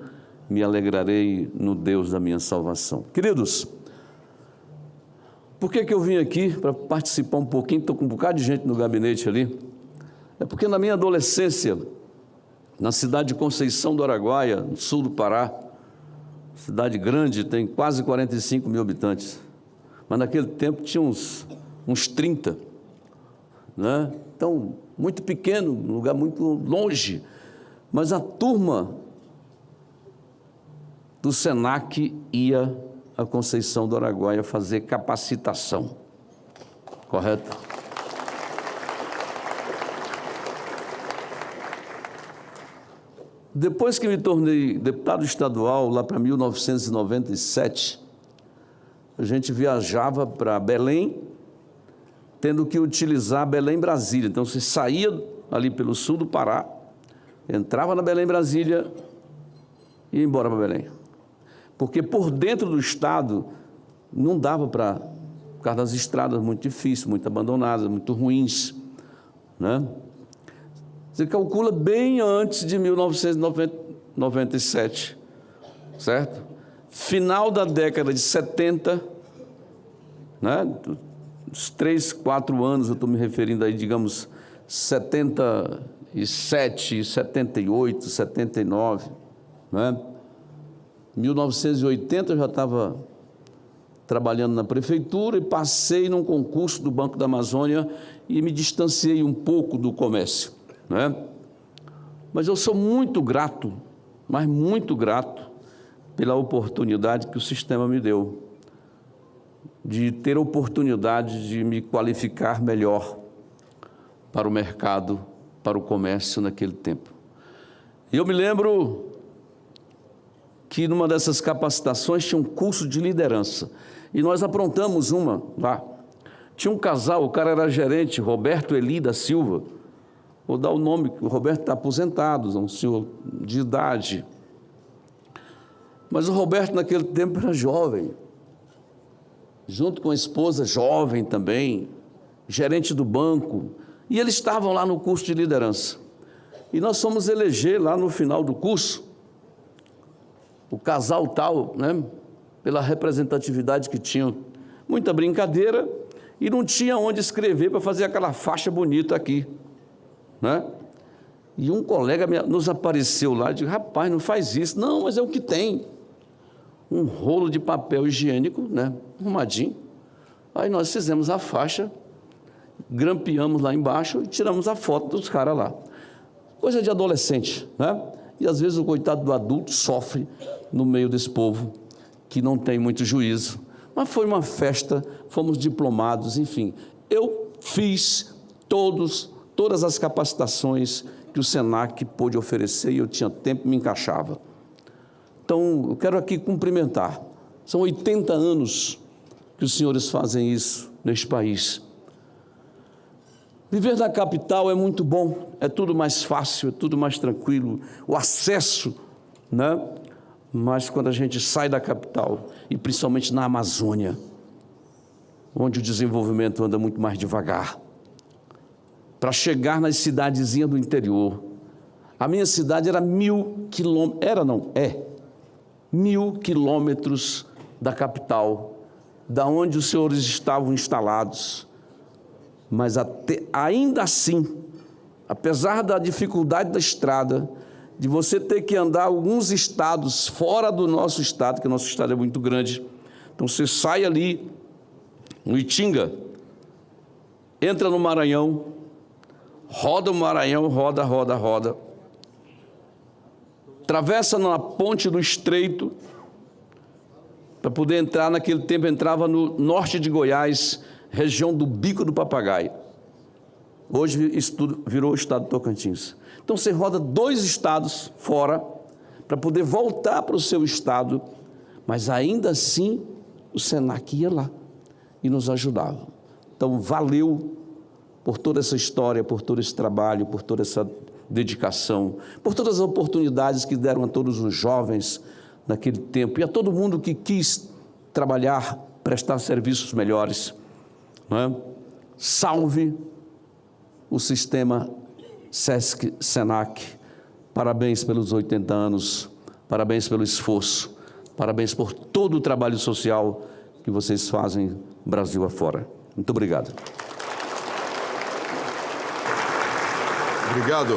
me alegrarei no Deus da minha salvação. Queridos, por que eu vim aqui para participar um pouquinho? Estou com um bocado de gente no gabinete ali. É porque na minha adolescência, na cidade de Conceição do Araguaia, no sul do Pará, cidade grande, tem quase 45 mil habitantes, mas naquele tempo tinha uns 30, né? Então, muito pequeno, um lugar muito longe, mas a turma do Senac ia a Conceição do Araguaia fazer capacitação, correto? Depois que me tornei deputado estadual, lá para 1997, a gente viajava para Belém, tendo que utilizar Belém-Brasília. Então, você saía ali pelo sul do Pará, entrava na Belém-Brasília e ia embora para Belém. Porque por dentro do estado não dava para, por causa das estradas muito difíceis, muito abandonadas, muito ruins, né? Você calcula bem antes de 1997, certo? Final da década de 70, né? Os 3, 4 anos, eu estou me referindo aí, digamos, 77, 78, 79, né? 1980 eu já estava trabalhando na prefeitura e passei num concurso do Banco da Amazônia e me distanciei um pouco do comércio, né? Mas eu sou muito grato, mas muito grato pela oportunidade que o sistema me deu, de ter a oportunidade de me qualificar melhor para o mercado, para o comércio naquele tempo. E eu me lembro que numa dessas capacitações tinha um curso de liderança, e nós aprontamos uma lá. Tinha um casal, o cara era gerente, Roberto Eli da Silva, vou dar o nome, o Roberto está aposentado, um senhor de idade, mas o Roberto naquele tempo era jovem, junto com a esposa jovem também, gerente do banco, e eles estavam lá no curso de liderança, e nós fomos eleger lá no final do curso, o casal tal, né, pela representatividade que tinham, muita brincadeira, e não tinha onde escrever para fazer aquela faixa bonita aqui, né? E um colega nos apareceu lá e disse: rapaz, não faz isso. Não, mas é o que tem. Um rolo de papel higiênico, né, arrumadinho. Aí nós fizemos a faixa, grampeamos lá embaixo e tiramos a foto dos caras lá. Coisa de adolescente, né? E às vezes o coitado do adulto sofre no meio desse povo que não tem muito juízo. Mas foi uma festa, fomos diplomados, enfim. Eu fiz todas as capacitações que o Senac pôde oferecer e eu tinha tempo e me encaixava. Então, eu quero aqui cumprimentar. São 80 anos que os senhores fazem isso neste país. Viver na capital é muito bom, é tudo mais fácil, é tudo mais tranquilo, o acesso, né? Mas quando a gente sai da capital, e principalmente na Amazônia, onde o desenvolvimento anda muito mais devagar, para chegar nas cidadezinhas do interior. A minha cidade era 1.000 quilômetros, é 1.000 quilômetros da capital, da onde os senhores estavam instalados. Mas ainda assim, apesar da dificuldade da estrada, de você ter que andar alguns estados fora do nosso estado, que o nosso estado é muito grande, então você sai ali no Itinga, entra no Maranhão, roda o Maranhão, roda, atravessa na ponte do Estreito, para poder entrar, naquele tempo entrava no norte de Goiás, região do Bico do Papagaio. Hoje isso tudo virou o estado de Tocantins. Então você roda 2 estados fora, para poder voltar para o seu estado, mas ainda assim o Senac ia lá e nos ajudava. Então valeu por toda essa história, por todo esse trabalho, por toda essa dedicação, por todas as oportunidades que deram a todos os jovens naquele tempo e a todo mundo que quis trabalhar, prestar serviços melhores. Não é? Salve o sistema Sesc-Senac. Parabéns pelos 80 anos, parabéns pelo esforço, parabéns por todo o trabalho social que vocês fazem Brasil afora. Muito obrigado. Obrigado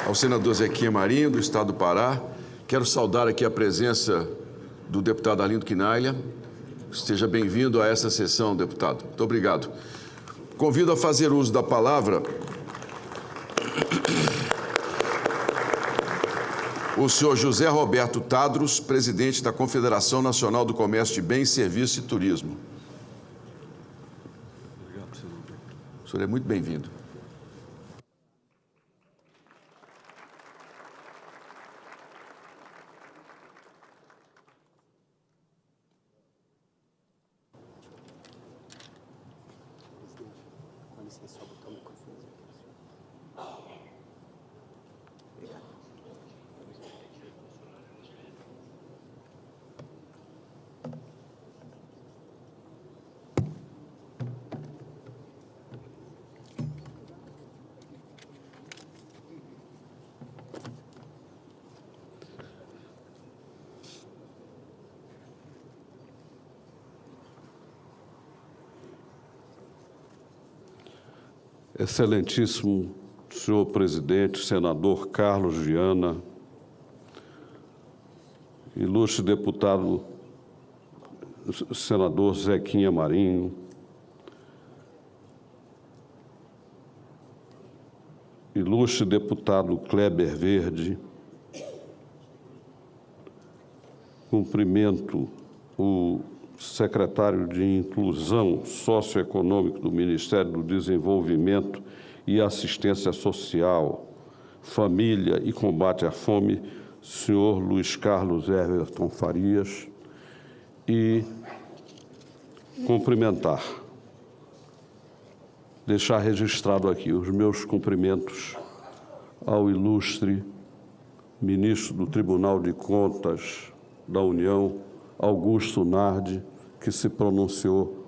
ao senador Zequinha Marinho, do Estado do Pará. Quero saudar aqui a presença do deputado Arlindo Quinalha. Esteja bem-vindo a essa sessão, deputado. Muito obrigado. Convido a fazer uso da palavra o senhor José Roberto Tadros, presidente da Confederação Nacional do Comércio de Bens, Serviços e Turismo. Obrigado, senador. O senhor é muito bem-vindo. Excelentíssimo senhor presidente, senador Carlos Viana, ilustre deputado senador Zequinha Marinho, ilustre deputado Kleber Verde, cumprimento o secretário de Inclusão Socioeconômica do Ministério do Desenvolvimento e Assistência Social, Família e Combate à Fome, senhor Luiz Carlos Everton Farias, e cumprimentar, deixar registrado aqui os meus cumprimentos ao ilustre ministro do Tribunal de Contas da União, Augusto Nardi, que se pronunciou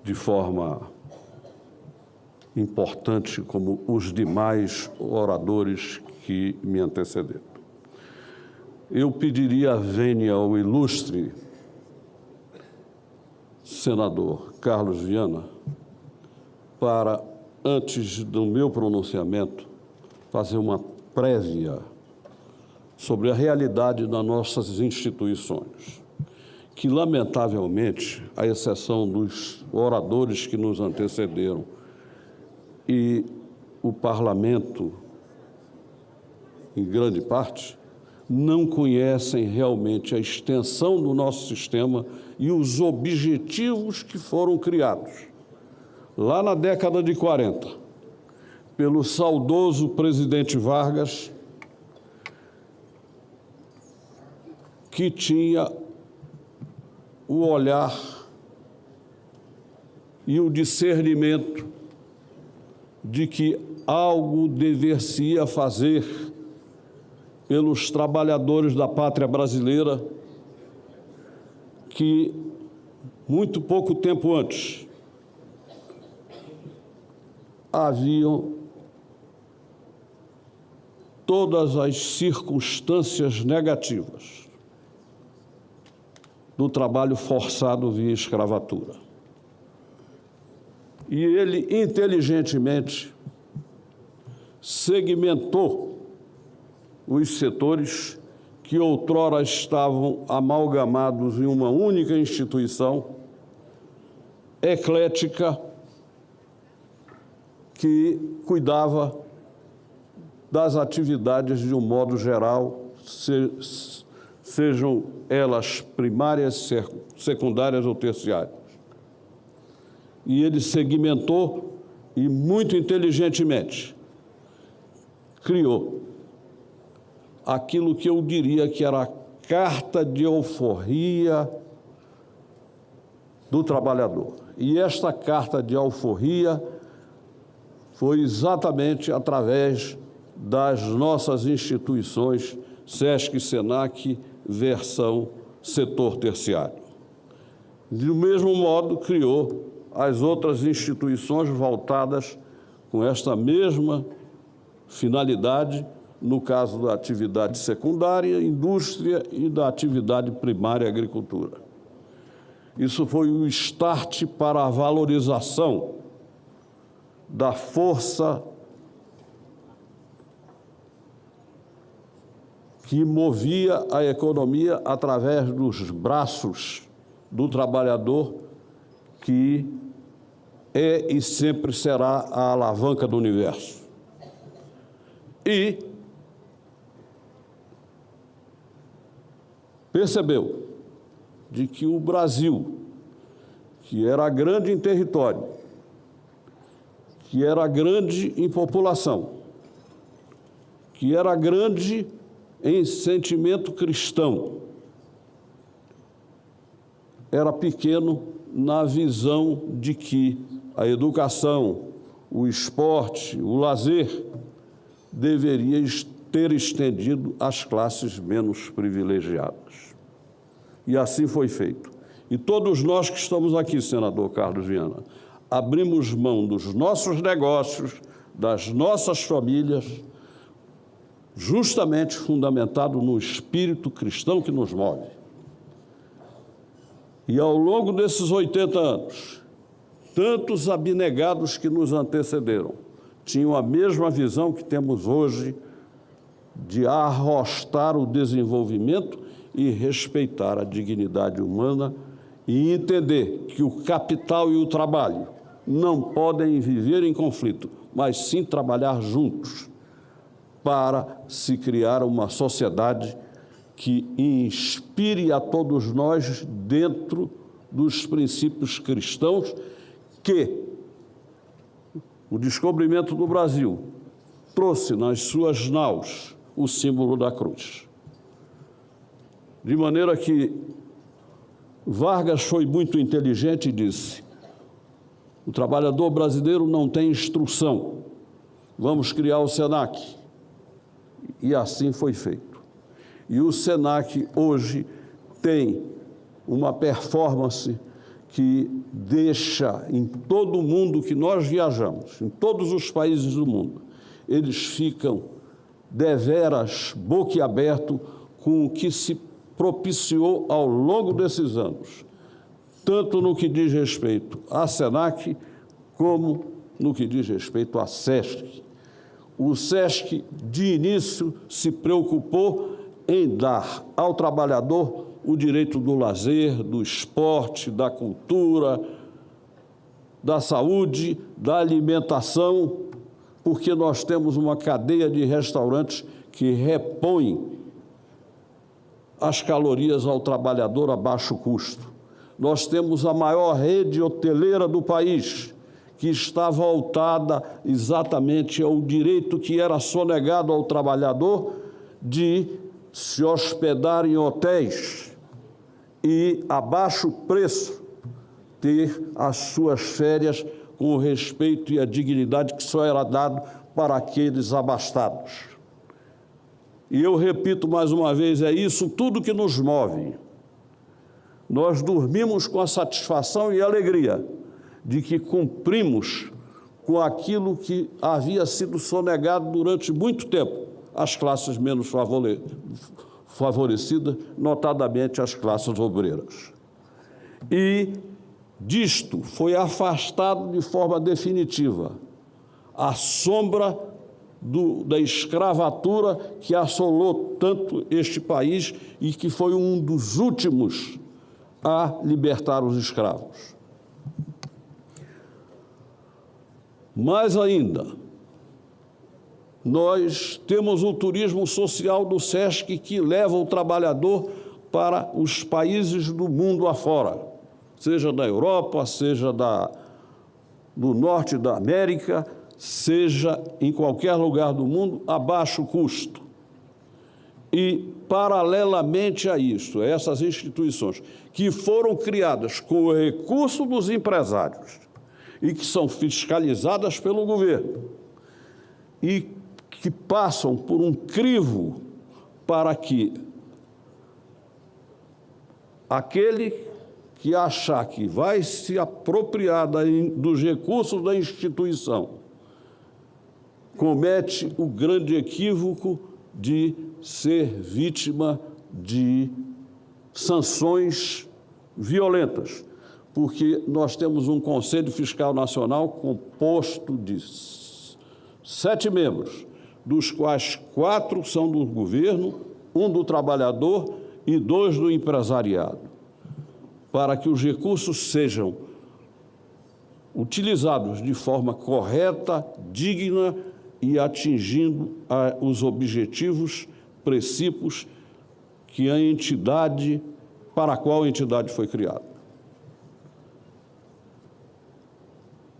de forma importante, como os demais oradores que me antecederam. Eu pediria a vênia ao ilustre senador Carlos Viana para, antes do meu pronunciamento, fazer uma prévia sobre a realidade das nossas instituições, que, lamentavelmente, à exceção dos oradores que nos antecederam e o parlamento, em grande parte, não conhecem realmente a extensão do nosso sistema e os objetivos que foram criados, lá na década de 40, pelo saudoso presidente Vargas, que tinha o olhar e o discernimento de que algo dever-se-ia fazer pelos trabalhadores da pátria brasileira que, muito pouco tempo antes, haviam todas as circunstâncias negativas do trabalho forçado via escravatura. E ele, inteligentemente, segmentou os setores que outrora estavam amalgamados em uma única instituição eclética que cuidava das atividades de um modo geral, sejam elas primárias, secundárias ou terciárias. E ele segmentou e, muito inteligentemente, criou aquilo que eu diria que era a carta de alforria do trabalhador. E esta carta de alforria foi exatamente através das nossas instituições SESC e SENAC, versão setor terciário. Do mesmo modo, criou as outras instituições voltadas com esta mesma finalidade, no caso da atividade secundária, indústria, e da atividade primária, agricultura. Isso foi o start para a valorização da força que movia a economia através dos braços do trabalhador, que é e sempre será a alavanca do universo. E percebeu de que o Brasil, que era grande em território, que era grande em população, que era grande em sentimento cristão, era pequeno na visão de que a educação, o esporte, o lazer deveria ter estendido às classes menos privilegiadas. E assim foi feito. E todos nós que estamos aqui, senador Carlos Viana, abrimos mão dos nossos negócios, das nossas famílias, justamente fundamentado no espírito cristão que nos move. E ao longo desses 80 anos, tantos abnegados que nos antecederam tinham a mesma visão que temos hoje de arrostar o desenvolvimento e respeitar a dignidade humana e entender que o capital e o trabalho não podem viver em conflito, mas sim trabalhar juntos para se criar uma sociedade que inspire a todos nós dentro dos princípios cristãos que o descobrimento do Brasil trouxe nas suas naus o símbolo da cruz. De maneira que Vargas foi muito inteligente e disse: o trabalhador brasileiro não tem instrução, vamos criar o SENAC. E assim foi feito. E o SENAC hoje tem uma performance que deixa em todo o mundo que nós viajamos, em todos os países do mundo, eles ficam deveras boquiabertos com o que se propiciou ao longo desses anos, tanto no que diz respeito à SENAC, como no que diz respeito à SESC. O SESC, de início, se preocupou em dar ao trabalhador o direito do lazer, do esporte, da cultura, da saúde, da alimentação, porque nós temos uma cadeia de restaurantes que repõe as calorias ao trabalhador a baixo custo. Nós temos a maior rede hoteleira do país, que está voltada exatamente ao direito que era sonegado ao trabalhador de se hospedar em hotéis e, a baixo preço, ter as suas férias com o respeito e a dignidade que só era dado para aqueles abastados. E eu repito mais uma vez, é isso tudo que nos move. Nós dormimos com a satisfação e alegria de que cumprimos com aquilo que havia sido sonegado durante muito tempo às classes menos favorecidas, notadamente as classes obreiras. E disto foi afastado de forma definitiva a sombra da escravatura que assolou tanto este país e que foi um dos últimos a libertar os escravos. Mais ainda, nós temos o turismo social do SESC que leva o trabalhador para os países do mundo afora, seja da Europa, seja do norte da América, seja em qualquer lugar do mundo, a baixo custo. E, paralelamente a isso, essas instituições que foram criadas com o recurso dos empresários e que são fiscalizadas pelo governo e que passam por um crivo para que aquele que achar que vai se apropriar dos recursos da instituição comete o grande equívoco de ser vítima de sanções violentas, porque nós temos um Conselho Fiscal Nacional composto de 7 membros, dos quais 4 são do governo, 1 do trabalhador e 2 do empresariado, para que os recursos sejam utilizados de forma correta, digna e atingindo os objetivos, princípios que a entidade, para a qual a entidade foi criada.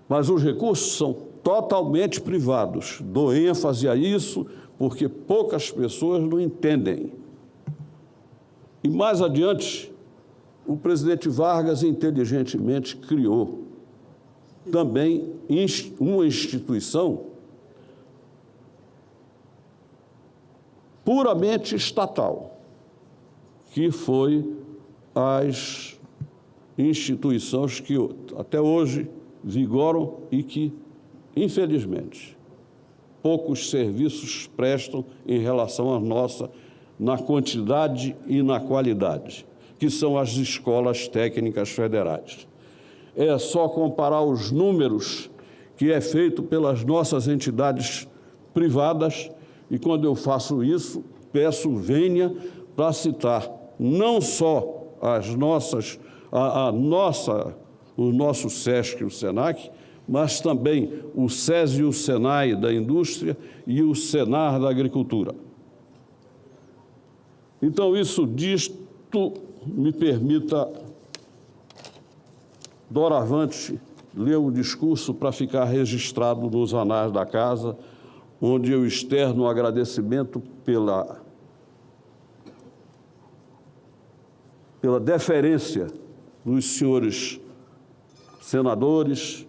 Mas os recursos são totalmente privados. Dou ênfase a isso porque poucas pessoas não entendem. E mais adiante, o presidente Vargas inteligentemente criou também uma instituição puramente estatal, que foi as instituições que até hoje vigoram e que, infelizmente, poucos serviços prestam em relação à nossa, na quantidade e na qualidade, que são as escolas técnicas federais. É só comparar os números que é feito pelas nossas entidades privadas, e quando eu faço isso, peço vênia para citar não só o nosso SESC e o SENAC, mas também o SES e o SENAI da indústria e o SENAR da agricultura. Então, isso disto me permita, doravante, ler um discurso para ficar registrado nos anais da casa, onde eu externo o agradecimento pela deferência dos senhores senadores,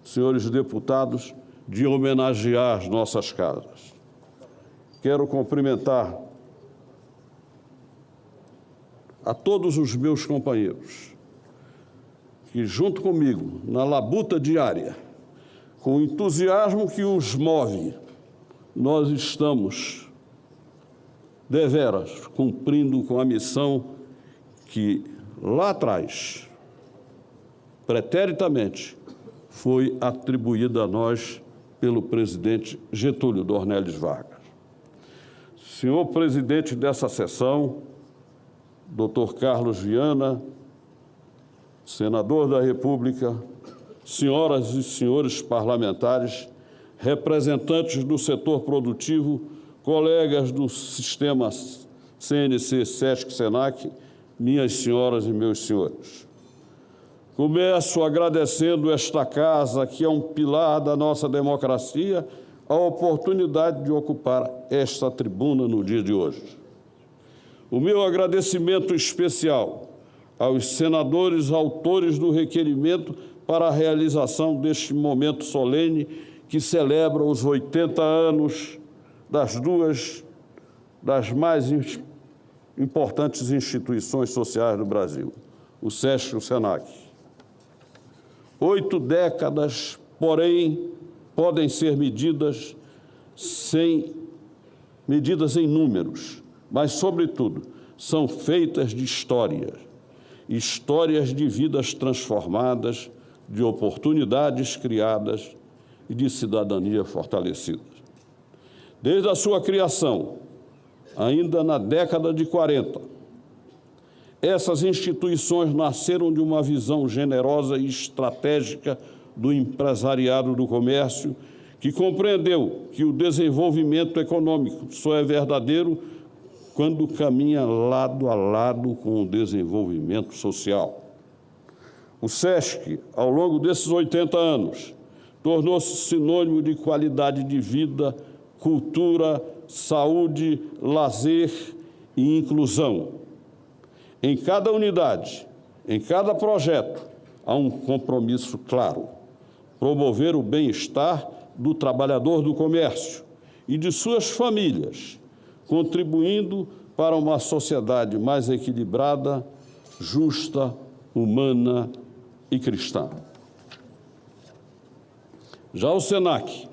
senhores deputados, de homenagear as nossas casas. Quero cumprimentar a todos os meus companheiros que, junto comigo, na labuta diária, com o entusiasmo que os move, nós estamos, deveras, cumprindo com a missão que, lá atrás, preteritamente, foi atribuída a nós pelo presidente Getúlio Dornelles Vargas. Senhor presidente dessa sessão, doutor Carlos Viana, senador da República, senhoras e senhores parlamentares, representantes do setor produtivo, colegas do sistema CNC, SESC, SENAC, minhas senhoras e meus senhores. Começo agradecendo esta casa, que é um pilar da nossa democracia, a oportunidade de ocupar esta tribuna no dia de hoje. O meu agradecimento especial aos senadores autores do requerimento para a realização deste momento solene que celebra os 80 anos das duas das mais importantes instituições sociais do Brasil, o SESC e o SENAC. 8 décadas, porém, podem ser medidas em números, mas, sobretudo, são feitas de histórias de vidas transformadas, de oportunidades criadas e de cidadania fortalecida. Desde a sua criação, ainda na década de 40, essas instituições nasceram de uma visão generosa e estratégica do empresariado do comércio, que compreendeu que o desenvolvimento econômico só é verdadeiro quando caminha lado a lado com o desenvolvimento social. O SESC, ao longo desses 80 anos, tornou-se sinônimo de qualidade de vida, cultura, saúde, lazer e inclusão. Em cada unidade, em cada projeto, há um compromisso claro: promover o bem-estar do trabalhador do comércio e de suas famílias, contribuindo para uma sociedade mais equilibrada, justa, humana e cristã. Já o SENAC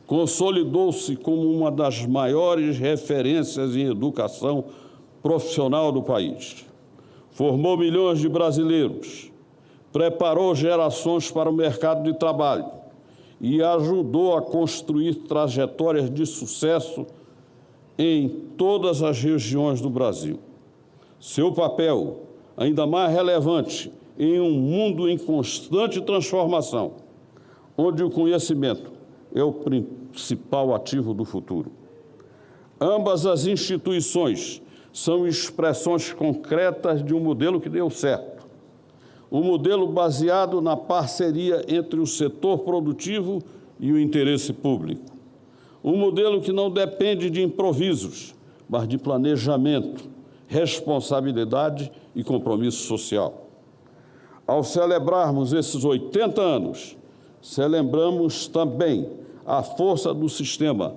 consolidou-se como uma das maiores referências em educação profissional do país. Formou milhões de brasileiros, preparou gerações para o mercado de trabalho e ajudou a construir trajetórias de sucesso em todas as regiões do Brasil. Seu papel, ainda mais relevante em um mundo em constante transformação, onde o conhecimento é o principal ativo do futuro. Ambas as instituições são expressões concretas de um modelo que deu certo. Um modelo baseado na parceria entre o setor produtivo e o interesse público. Um modelo que não depende de improvisos, mas de planejamento, responsabilidade e compromisso social. Ao celebrarmos esses 80 anos, celebramos também a força do sistema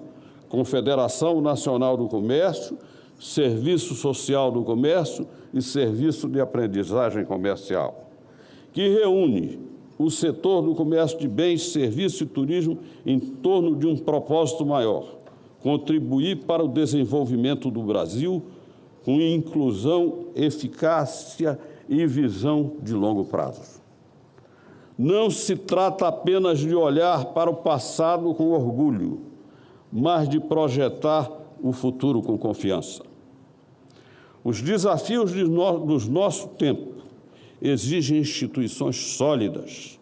Confederação Nacional do Comércio, Serviço Social do Comércio e Serviço de Aprendizagem Comercial, que reúne o setor do comércio de bens, serviços e turismo em torno de um propósito maior: contribuir para o desenvolvimento do Brasil com inclusão, eficácia e visão de longo prazo. Não se trata apenas de olhar para o passado com orgulho, mas de projetar o futuro com confiança. Os desafios do nosso tempo exigem instituições sólidas,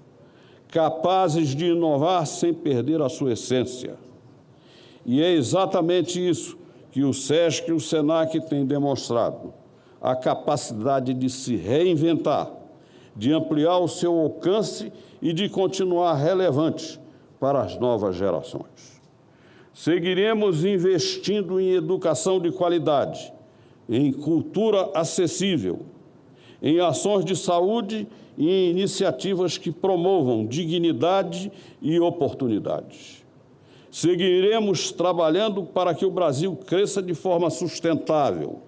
capazes de inovar sem perder a sua essência. E é exatamente isso que o SESC e o SENAC têm demonstrado: a capacidade de se reinventar, de ampliar o seu alcance e de continuar relevantes para as novas gerações. Seguiremos investindo em educação de qualidade, em cultura acessível, em ações de saúde e em iniciativas que promovam dignidade e oportunidades. Seguiremos trabalhando para que o Brasil cresça de forma sustentável,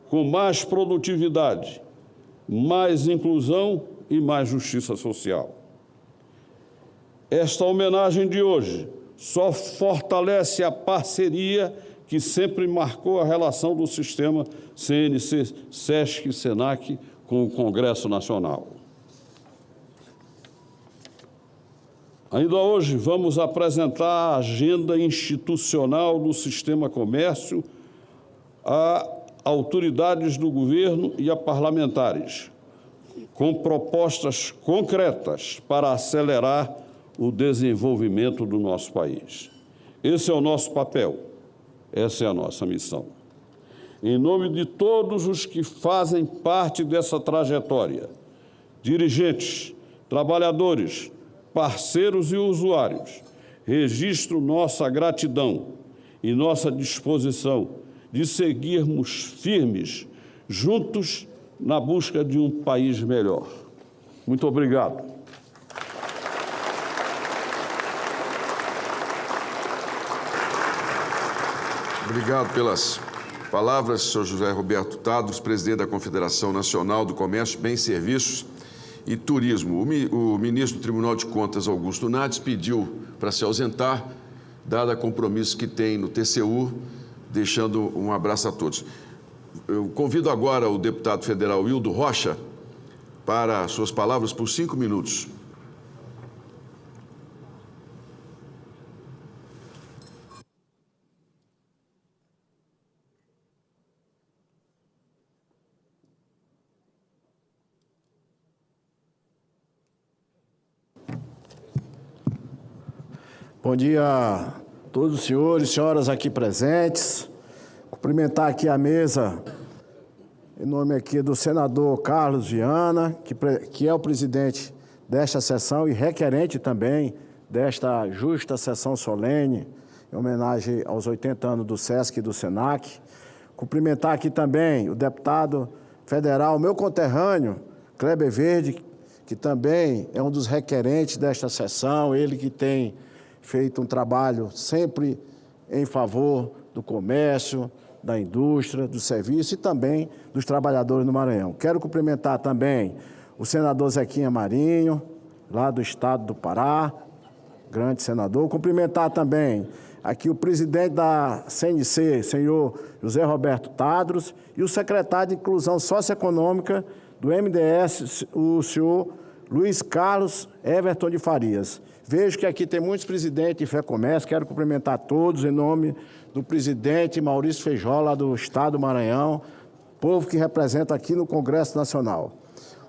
com mais produtividade, mais inclusão e mais justiça social. Esta homenagem de hoje só fortalece a parceria que sempre marcou a relação do sistema CNC, SESC e SENAC com o Congresso Nacional. Ainda hoje vamos apresentar a agenda institucional do Sistema Comércio a autoridades do governo e a parlamentares, com propostas concretas para acelerar o desenvolvimento do nosso país. Esse é o nosso papel, essa é a nossa missão. Em nome de todos os que fazem parte dessa trajetória, dirigentes, trabalhadores, parceiros e usuários, registro nossa gratidão e nossa disposição de seguirmos firmes, juntos, na busca de um país melhor. Muito obrigado. Obrigado pelas palavras, senhor José Roberto Tadros, presidente da Confederação Nacional do Comércio, Bens, Serviços e Turismo. O ministro do Tribunal de Contas, Augusto Nardes, pediu para se ausentar, dado o compromisso que tem no TCU, deixando um abraço a todos. Eu convido agora o deputado federal Wildo Rocha para suas palavras por 5 minutos. Bom dia a todos os senhores e senhoras aqui presentes. Cumprimentar aqui a mesa, em nome aqui do senador Carlos Viana, que é o presidente desta sessão e requerente também desta justa sessão solene, em homenagem aos 80 anos do SESC e do SENAC. Cumprimentar aqui também o deputado federal, meu conterrâneo, Kleber Verde, que também é um dos requerentes desta sessão, ele que tem feito um trabalho sempre em favor do comércio, da indústria, do serviço e também dos trabalhadores no Maranhão. Quero cumprimentar também o senador Zequinha Marinho, lá do estado do Pará, grande senador. Cumprimentar também aqui o presidente da CNC, senhor José Roberto Tadros, e o secretário de Inclusão Socioeconômica do MDS, o senhor Luiz Carlos Everton de Farias. Vejo que aqui tem muitos presidentes de FEComércio, quero cumprimentar todos em nome do presidente Maurício Feijó, lá do estado do Maranhão, povo que representa aqui no Congresso Nacional.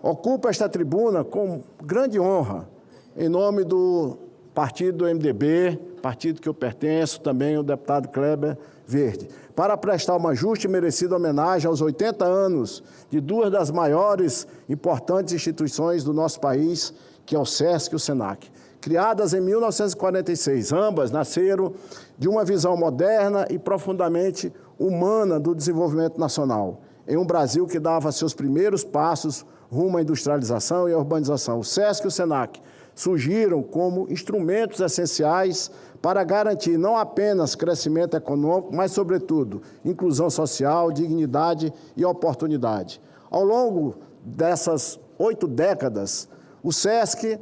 Ocupo esta tribuna com grande honra, em nome do partido do MDB, partido que eu pertenço, também o deputado Kleber Verde, para prestar uma justa e merecida homenagem aos 80 anos de duas das maiores importantes instituições do nosso país, que é o SESC e o SENAC. Criadas em 1946, ambas nasceram de uma visão moderna e profundamente humana do desenvolvimento nacional, em um Brasil que dava seus primeiros passos rumo à industrialização e à urbanização. O SESC e o SENAC surgiram como instrumentos essenciais para garantir não apenas crescimento econômico, mas, sobretudo, inclusão social, dignidade e oportunidade. Ao longo dessas 8 décadas, o SESC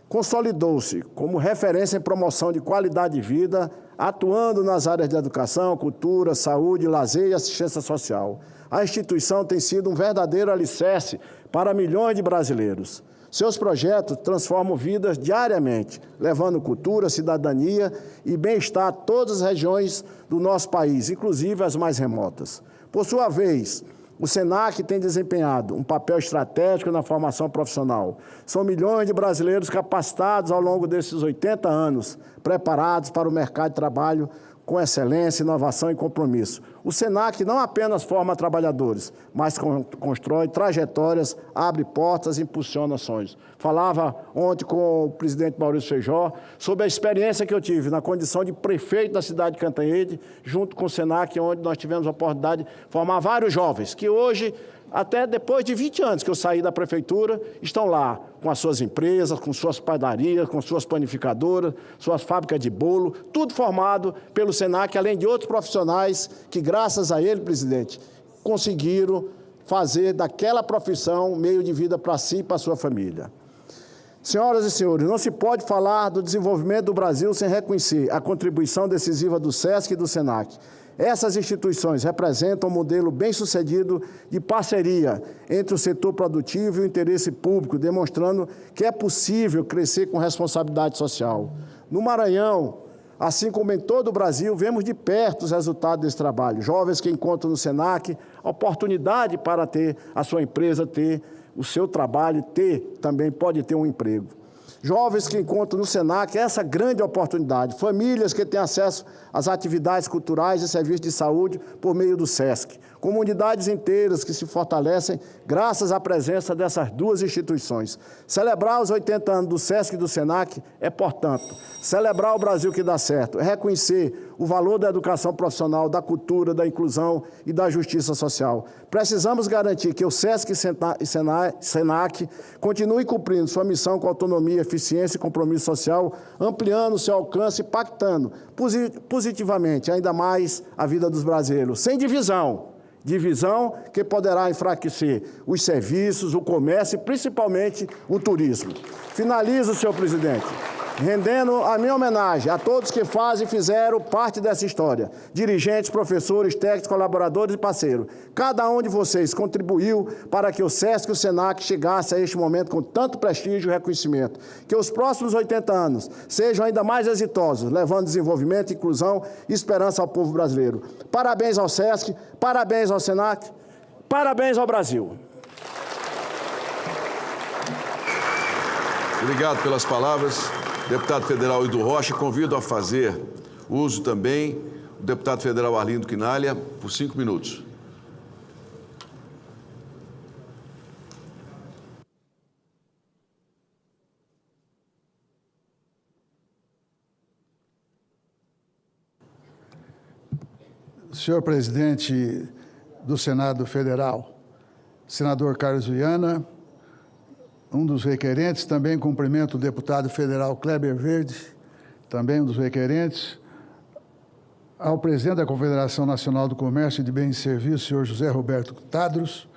consolidou-se como referência em promoção de qualidade de vida, atuando nas áreas de educação, cultura, saúde, lazer e assistência social. A instituição tem sido um verdadeiro alicerce para milhões de brasileiros. Seus projetos transformam vidas diariamente, levando cultura, cidadania e bem-estar a todas as regiões do nosso país, inclusive as mais remotas. Por sua vez, o SENAC tem desempenhado um papel estratégico na formação profissional. São milhões de brasileiros capacitados ao longo desses 80 anos, preparados para o mercado de trabalho com excelência, inovação e compromisso. O SENAC não apenas forma trabalhadores, mas constrói trajetórias, abre portas e impulsiona sonhos. Falava ontem com o presidente Maurício Feijó sobre a experiência que eu tive na condição de prefeito da cidade de Cantanhede, junto com o SENAC, onde nós tivemos a oportunidade de formar vários jovens, que hoje, até depois de 20 anos que eu saí da prefeitura, estão lá com as suas empresas, com suas padarias, com suas panificadoras, suas fábricas de bolo, tudo formado pelo SENAC, além de outros profissionais que, graças a ele, presidente, conseguiram fazer daquela profissão um meio de vida para si e para a sua família. Senhoras e senhores, não se pode falar do desenvolvimento do Brasil sem reconhecer a contribuição decisiva do SESC e do SENAC. Essas instituições representam um modelo bem-sucedido de parceria entre o setor produtivo e o interesse público, demonstrando que é possível crescer com responsabilidade social. No Maranhão, assim como em todo o Brasil, vemos de perto os resultados desse trabalho. Jovens que encontram no SENAC a oportunidade para ter a sua empresa, ter o seu trabalho, também pode ter um emprego. Jovens que encontram no SENAC essa grande oportunidade, famílias que têm acesso às atividades culturais e serviços de saúde por meio do SESC, comunidades inteiras que se fortalecem graças à presença dessas duas instituições. Celebrar os 80 anos do SESC e do SENAC é, portanto, celebrar o Brasil que dá certo, é reconhecer o valor da educação profissional, da cultura, da inclusão e da justiça social. Precisamos garantir que o SESC e SENAC continuem cumprindo sua missão com autonomia, eficiência e compromisso social, ampliando seu alcance e impactando positivamente ainda mais a vida dos brasileiros, sem divisão que poderá enfraquecer os serviços, o comércio e principalmente o turismo. Finalizo, senhor presidente, rendendo a minha homenagem a todos que fazem e fizeram parte dessa história. Dirigentes, professores, técnicos, colaboradores e parceiros. Cada um de vocês contribuiu para que o SESC e o SENAC chegassem a este momento com tanto prestígio e reconhecimento. Que os próximos 80 anos sejam ainda mais exitosos, levando desenvolvimento, inclusão e esperança ao povo brasileiro. Parabéns ao SESC, parabéns ao SENAC, parabéns ao Brasil. Obrigado pelas palavras. Deputado federal Hildo Rocha, convido a fazer uso também do deputado federal Arlindo Quinalha por 5 minutos. Senhor presidente do Senado Federal, senador Carlos Viana, um dos requerentes, também cumprimento o deputado federal Kleber Verde, também um dos requerentes, ao presidente da Confederação Nacional do Comércio e de Bens e Serviços, senhor José Roberto Tadros,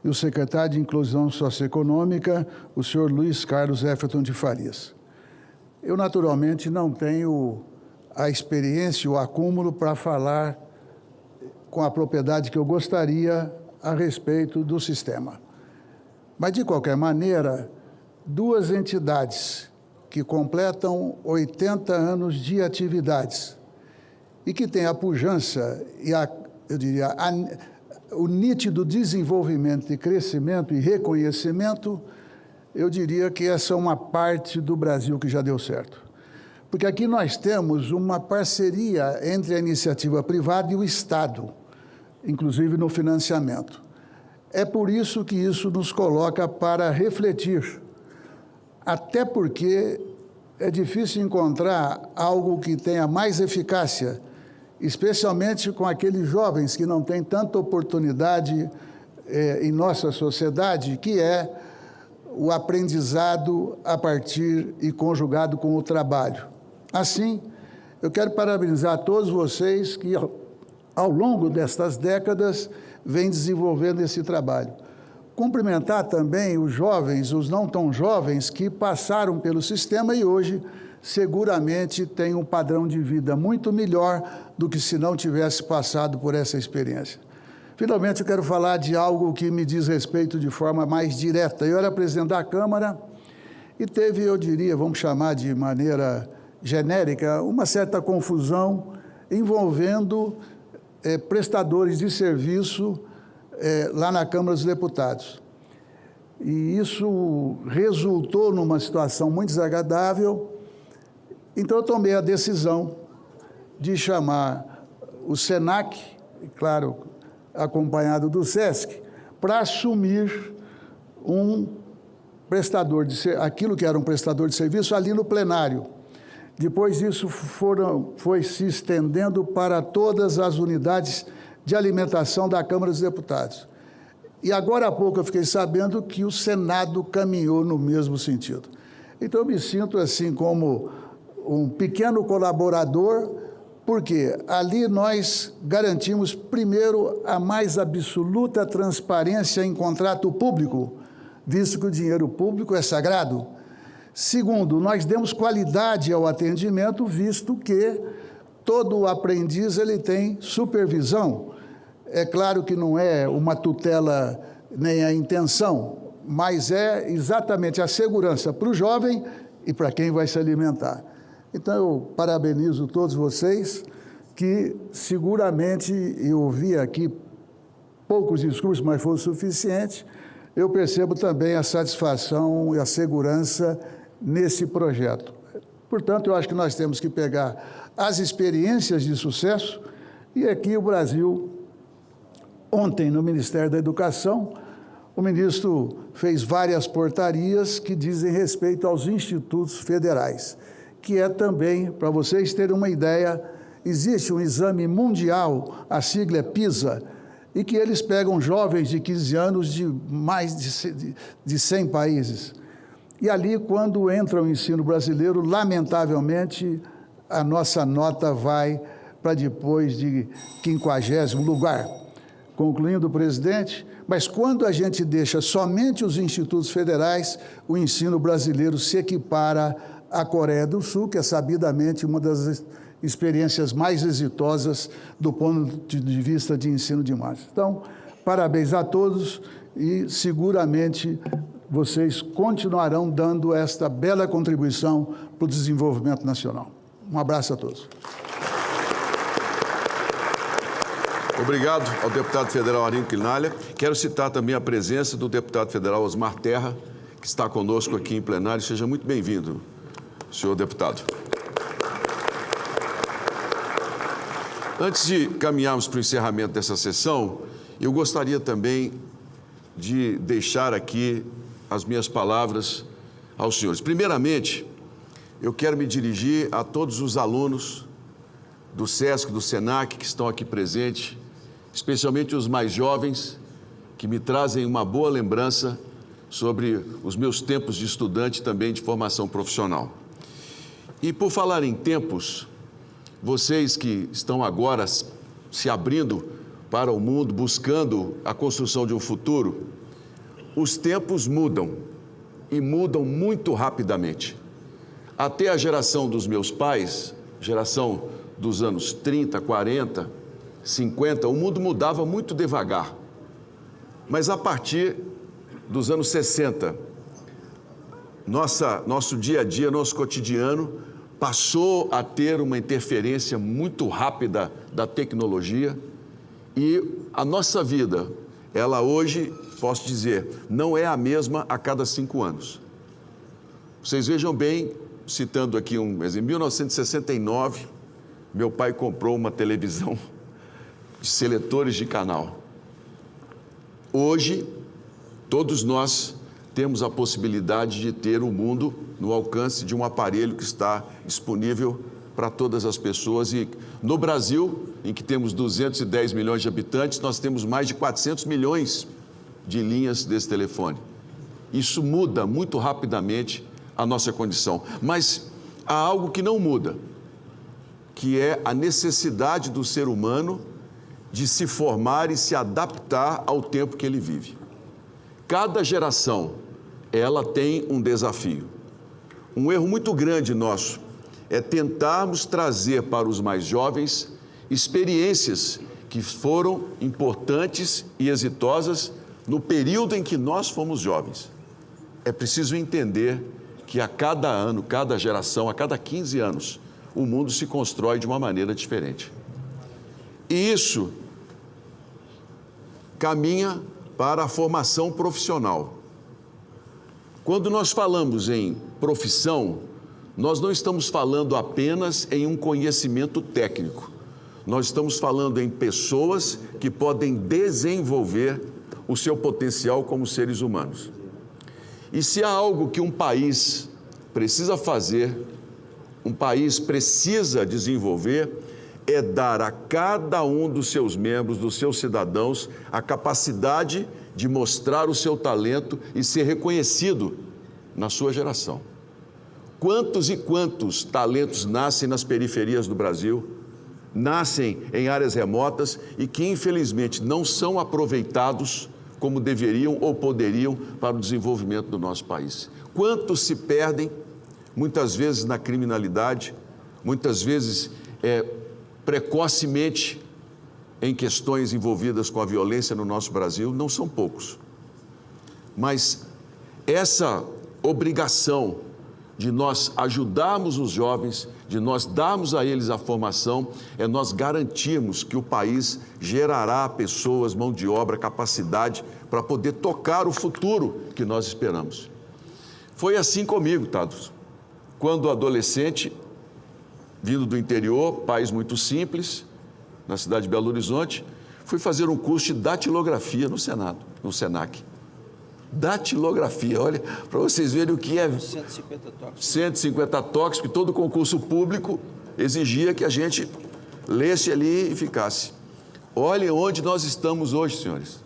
e o secretário de Inclusão Socioeconômica, o senhor Luiz Carlos Efferton de Farias. Eu, naturalmente, não tenho a experiência, o acúmulo para falar com a propriedade que eu gostaria a respeito do sistema. Mas, de qualquer maneira, duas entidades que completam 80 anos de atividades e que têm a pujança e, eu diria, o nítido desenvolvimento e crescimento e reconhecimento, eu diria que essa é uma parte do Brasil que já deu certo. Porque aqui nós temos uma parceria entre a iniciativa privada e o Estado, inclusive no financiamento. É por isso que isso nos coloca para refletir, até porque é difícil encontrar algo que tenha mais eficácia, especialmente com aqueles jovens que não têm tanta oportunidade em nossa sociedade, que é o aprendizado a partir e conjugado com o trabalho. Assim, eu quero parabenizar a todos vocês que, ao longo destas décadas, vem desenvolvendo esse trabalho. Cumprimentar também os jovens, os não tão jovens, que passaram pelo sistema e hoje seguramente têm um padrão de vida muito melhor do que se não tivesse passado por essa experiência. Finalmente, eu quero falar de algo que me diz respeito de forma mais direta. Eu era presidente da Câmara e teve, eu diria, vamos chamar de maneira genérica, uma certa confusão envolvendo prestadores de serviço lá na Câmara dos Deputados. E isso resultou numa situação muito desagradável. Então, eu tomei a decisão de chamar o SENAC, claro, acompanhado do SESC, para assumir aquilo que era um prestador de serviço ali no plenário. Depois isso foi se estendendo para todas as unidades de alimentação da Câmara dos Deputados. E agora há pouco eu fiquei sabendo que o Senado caminhou no mesmo sentido. Então eu me sinto assim como um pequeno colaborador, porque ali nós garantimos, primeiro, a mais absoluta transparência em contrato público, visto que o dinheiro público é sagrado. Segundo, nós demos qualidade ao atendimento, visto que todo aprendiz ele tem supervisão. É claro que não é uma tutela nem a intenção, mas é exatamente a segurança para o jovem e para quem vai se alimentar. Então, eu parabenizo todos vocês, que seguramente eu ouvi aqui poucos discursos, mas foi o suficiente. Eu percebo também a satisfação e a segurança nesse projeto. Portanto, eu acho que nós temos que pegar as experiências de sucesso, e aqui o Brasil, ontem no Ministério da Educação, o ministro fez várias portarias que dizem respeito aos institutos federais, que é também, para vocês terem uma ideia, existe um exame mundial, a sigla é PISA, e que eles pegam jovens de 15 anos de mais de 100 países. E ali, quando entra o ensino brasileiro, lamentavelmente, a nossa nota vai para depois de 50º lugar. Concluindo, presidente, mas quando a gente deixa somente os institutos federais, o ensino brasileiro se equipara à Coreia do Sul, que é sabidamente uma das experiências mais exitosas do ponto de vista de ensino de massa. Então, parabéns a todos e seguramente vocês continuarão dando esta bela contribuição para o desenvolvimento nacional. Um abraço a todos. Obrigado ao deputado federal Arinho Quinalha. Quero citar também a presença do deputado federal Osmar Terra, que está conosco aqui em plenário. Seja muito bem-vindo, senhor deputado. Antes de caminharmos para o encerramento dessa sessão, eu gostaria também de deixar aqui as minhas palavras aos senhores. Primeiramente, eu quero me dirigir a todos os alunos do SESC, do SENAC, que estão aqui presentes, especialmente os mais jovens, que me trazem uma boa lembrança sobre os meus tempos de estudante e também de formação profissional. E por falar em tempos, vocês que estão agora se abrindo para o mundo, buscando a construção de um futuro, os tempos mudam e mudam muito rapidamente. Até a geração dos meus pais, geração dos anos 30, 40, 50, o mundo mudava muito devagar. Mas a partir dos anos 60, nosso dia a dia, nosso cotidiano, passou a ter uma interferência muito rápida da tecnologia e a nossa vida, ela hoje, posso dizer, não é a mesma a cada 5 anos. Vocês vejam bem, citando aqui em 1969, meu pai comprou uma televisão de seletores de canal. Hoje, todos nós temos a possibilidade de ter o mundo no alcance de um aparelho que está disponível para todas as pessoas. E no Brasil, em que temos 210 milhões de habitantes, nós temos mais de 400 milhões de linhas desse telefone. Isso muda muito rapidamente a nossa condição. Mas há algo que não muda, que é a necessidade do ser humano de se formar e se adaptar ao tempo que ele vive. Cada geração, ela tem um desafio. Um erro muito grande nosso é tentarmos trazer para os mais jovens experiências que foram importantes e exitosas no período em que nós fomos jovens. É preciso entender que a cada ano, cada geração, a cada 15 anos, o mundo se constrói de uma maneira diferente. E isso caminha para a formação profissional. Quando nós falamos em profissão, nós não estamos falando apenas em um conhecimento técnico. Nós estamos falando em pessoas que podem desenvolver o seu potencial como seres humanos. E se há algo que um país precisa fazer, um país precisa desenvolver, é dar a cada um dos seus membros, dos seus cidadãos, a capacidade de mostrar o seu talento e ser reconhecido na sua geração. Quantos e quantos talentos nascem nas periferias do Brasil, nascem em áreas remotas e que, infelizmente, não são aproveitados como deveriam ou poderiam para o desenvolvimento do nosso país. Quantos se perdem, muitas vezes na criminalidade, muitas vezes precocemente em questões envolvidas com a violência no nosso Brasil, não são poucos. Mas essa obrigação de nós ajudarmos os jovens, de nós darmos a eles a formação, é nós garantirmos que o país gerará pessoas, mão de obra, capacidade para poder tocar o futuro que nós esperamos. Foi assim comigo, Tados. Quando adolescente, vindo do interior, país muito simples, na cidade de Belo Horizonte, fui fazer um curso de datilografia no SENAC. Datilografia, olha, para vocês verem o que é 150 toques, porque todo concurso público exigia que a gente lesse ali e ficasse. Olhem onde nós estamos hoje, senhores,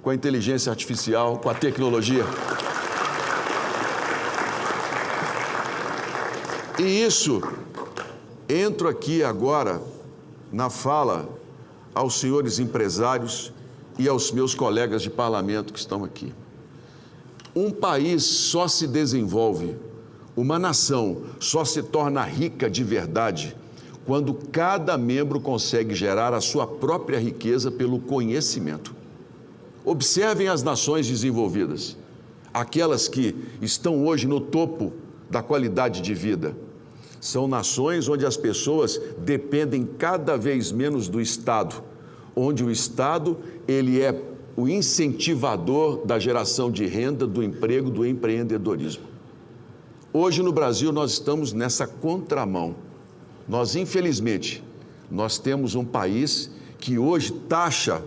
com a inteligência artificial, com a tecnologia. E isso, entro aqui agora na fala aos senhores empresários e aos meus colegas de parlamento que estão aqui. Um país só se desenvolve, uma nação só se torna rica de verdade quando cada membro consegue gerar a sua própria riqueza pelo conhecimento. Observem as nações desenvolvidas, aquelas que estão hoje no topo da qualidade de vida. São nações onde as pessoas dependem cada vez menos do Estado, onde o Estado ele é o incentivador da geração de renda, do emprego, do empreendedorismo. Hoje no Brasil nós estamos nessa contramão. Nós, infelizmente, nós temos um país que hoje taxa,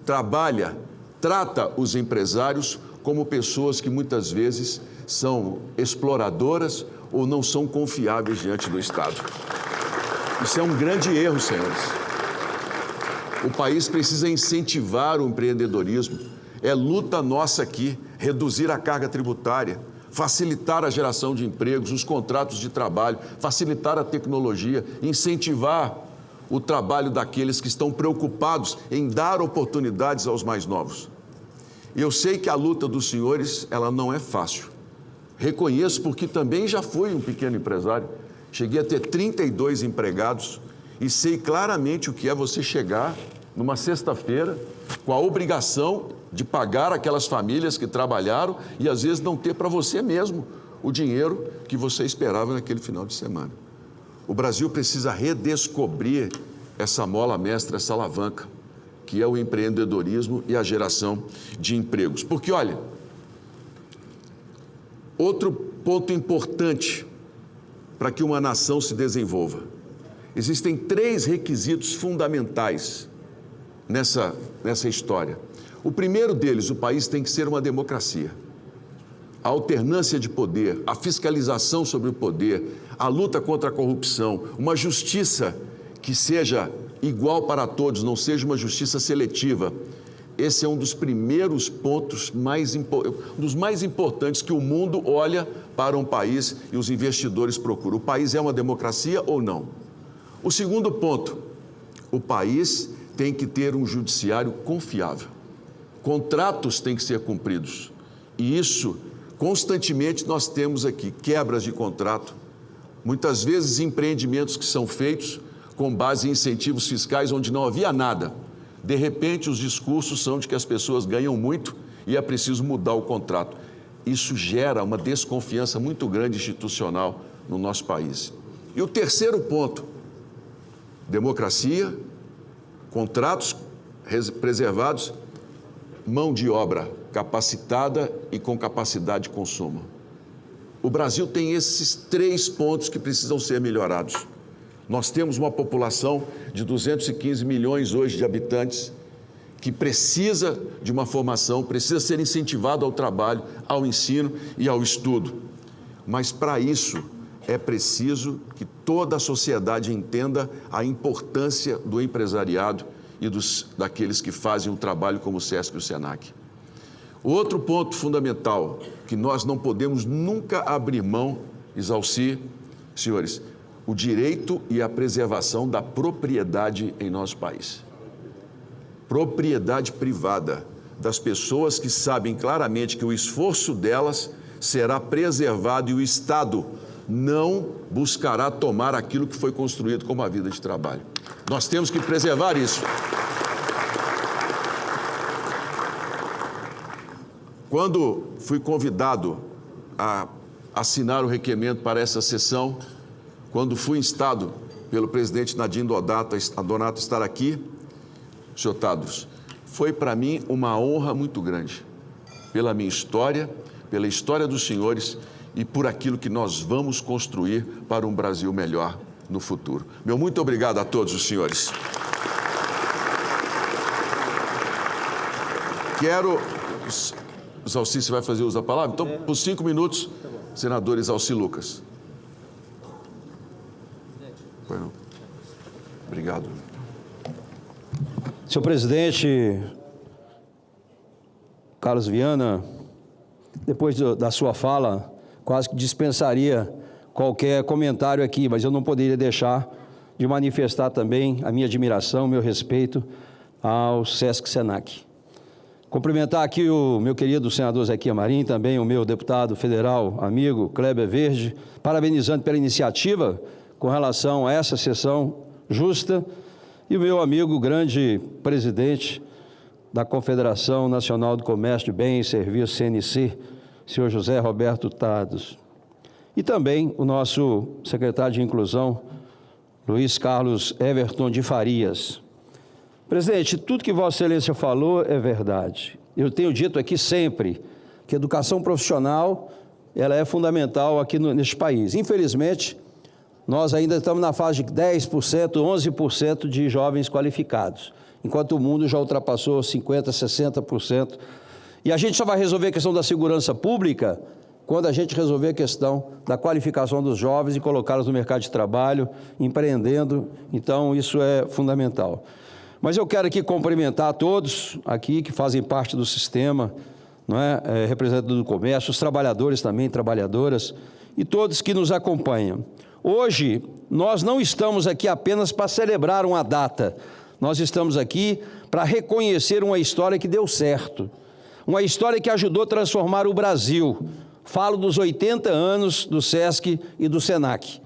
trabalha, trata os empresários como pessoas que muitas vezes são exploradoras ou não são confiáveis diante do Estado. Isso é um grande erro, senhores. O país precisa incentivar o empreendedorismo. É luta nossa aqui, reduzir a carga tributária, facilitar a geração de empregos, os contratos de trabalho, facilitar a tecnologia, incentivar o trabalho daqueles que estão preocupados em dar oportunidades aos mais novos. E eu sei que a luta dos senhores, ela não é fácil. Reconheço porque também já fui um pequeno empresário. Cheguei a ter 32 empregados e sei claramente o que é você chegar numa sexta-feira com a obrigação de pagar aquelas famílias que trabalharam e às vezes não ter para você mesmo o dinheiro que você esperava naquele final de semana. O Brasil precisa redescobrir essa mola mestra, essa alavanca, que é o empreendedorismo e a geração de empregos. Porque, olha, outro ponto importante para que uma nação se desenvolva. Existem 3 requisitos fundamentais nessa história. O primeiro deles, o país tem que ser uma democracia. A alternância de poder, a fiscalização sobre o poder, a luta contra a corrupção, uma justiça que seja igual para todos, não seja uma justiça seletiva. Esse é um dos primeiros pontos dos mais importantes que o mundo olha para um país e os investidores procuram. O país é uma democracia ou não? O segundo ponto, o país tem que ter um judiciário confiável. Contratos têm que ser cumpridos. E isso, constantemente, nós temos aqui quebras de contrato, muitas vezes empreendimentos que são feitos com base em incentivos fiscais onde não havia nada. De repente, os discursos são de que as pessoas ganham muito e é preciso mudar o contrato. Isso gera uma desconfiança muito grande institucional no nosso país. E o terceiro ponto, democracia, contratos preservados, mão de obra capacitada e com capacidade de consumo. O Brasil tem esses 3 pontos que precisam ser melhorados. Nós temos uma população de 215 milhões hoje de habitantes que precisa de uma formação, precisa ser incentivado ao trabalho, ao ensino e ao estudo. Mas para isso é preciso que toda a sociedade entenda a importância do empresariado e daqueles que fazem um trabalho como o SESC e o SENAC. Outro ponto fundamental que nós não podemos nunca abrir mão, Isalci, senhores, o direito e a preservação da propriedade em nosso país. Propriedade privada das pessoas que sabem claramente que o esforço delas será preservado e o Estado não buscará tomar aquilo que foi construído como a vida de trabalho. Nós temos que preservar isso. Quando fui convidado a assinar o requerimento para essa sessão, quando fui instado pelo presidente Nadim Donato estar aqui, senhor Tadros, foi para mim uma honra muito grande, pela minha história, pela história dos senhores e por aquilo que nós vamos construir para um Brasil melhor no futuro. Meu muito obrigado a todos os senhores. Quero... Isalci, você vai fazer uso da palavra? Então, por 5 minutos, senador Isalci Lucas. Obrigado. Obrigado. Senhor presidente, Carlos Viana, depois da sua fala, quase que dispensaria qualquer comentário aqui, mas eu não poderia deixar de manifestar também a minha admiração, meu respeito ao SESC-SENAC. Cumprimentar aqui o meu querido senador Zequinha Marim, também o meu deputado federal amigo Kleber Verde, parabenizando pela iniciativa com relação a essa sessão justa, e o meu amigo grande presidente da Confederação Nacional do Comércio de Bens e Serviços, CNC, senhor José Roberto Tadros. E também o nosso secretário de Inclusão, Luiz Carlos Everton de Farias. Presidente, tudo que Vossa Excelência falou é verdade. Eu tenho dito aqui sempre que a educação profissional ela é fundamental aqui neste país. Infelizmente, nós ainda estamos na fase de 10%, 11% de jovens qualificados, enquanto o mundo já ultrapassou 50%, 60%. E a gente só vai resolver a questão da segurança pública quando a gente resolver a questão da qualificação dos jovens e colocá-los no mercado de trabalho, empreendendo. Então, isso é fundamental. Mas eu quero aqui cumprimentar a todos aqui que fazem parte do sistema, não é? Representantes do comércio, os trabalhadores também, trabalhadoras, e todos que nos acompanham. Hoje, nós não estamos aqui apenas para celebrar uma data, nós estamos aqui para reconhecer uma história que deu certo, uma história que ajudou a transformar o Brasil. Falo dos 80 anos do SESC e do SENAC.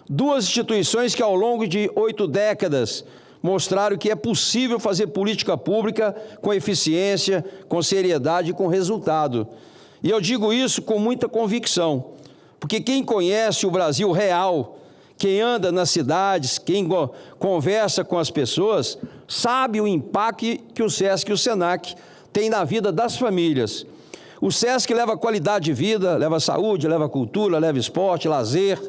Duas instituições que ao longo de 8 décadas mostraram que é possível fazer política pública com eficiência, com seriedade e com resultado. E eu digo isso com muita convicção, porque quem conhece o Brasil real, quem anda nas cidades, quem conversa com as pessoas, sabe o impacto que o SESC e o SENAC têm na vida das famílias. O SESC leva qualidade de vida, leva saúde, leva cultura, leva esporte, lazer.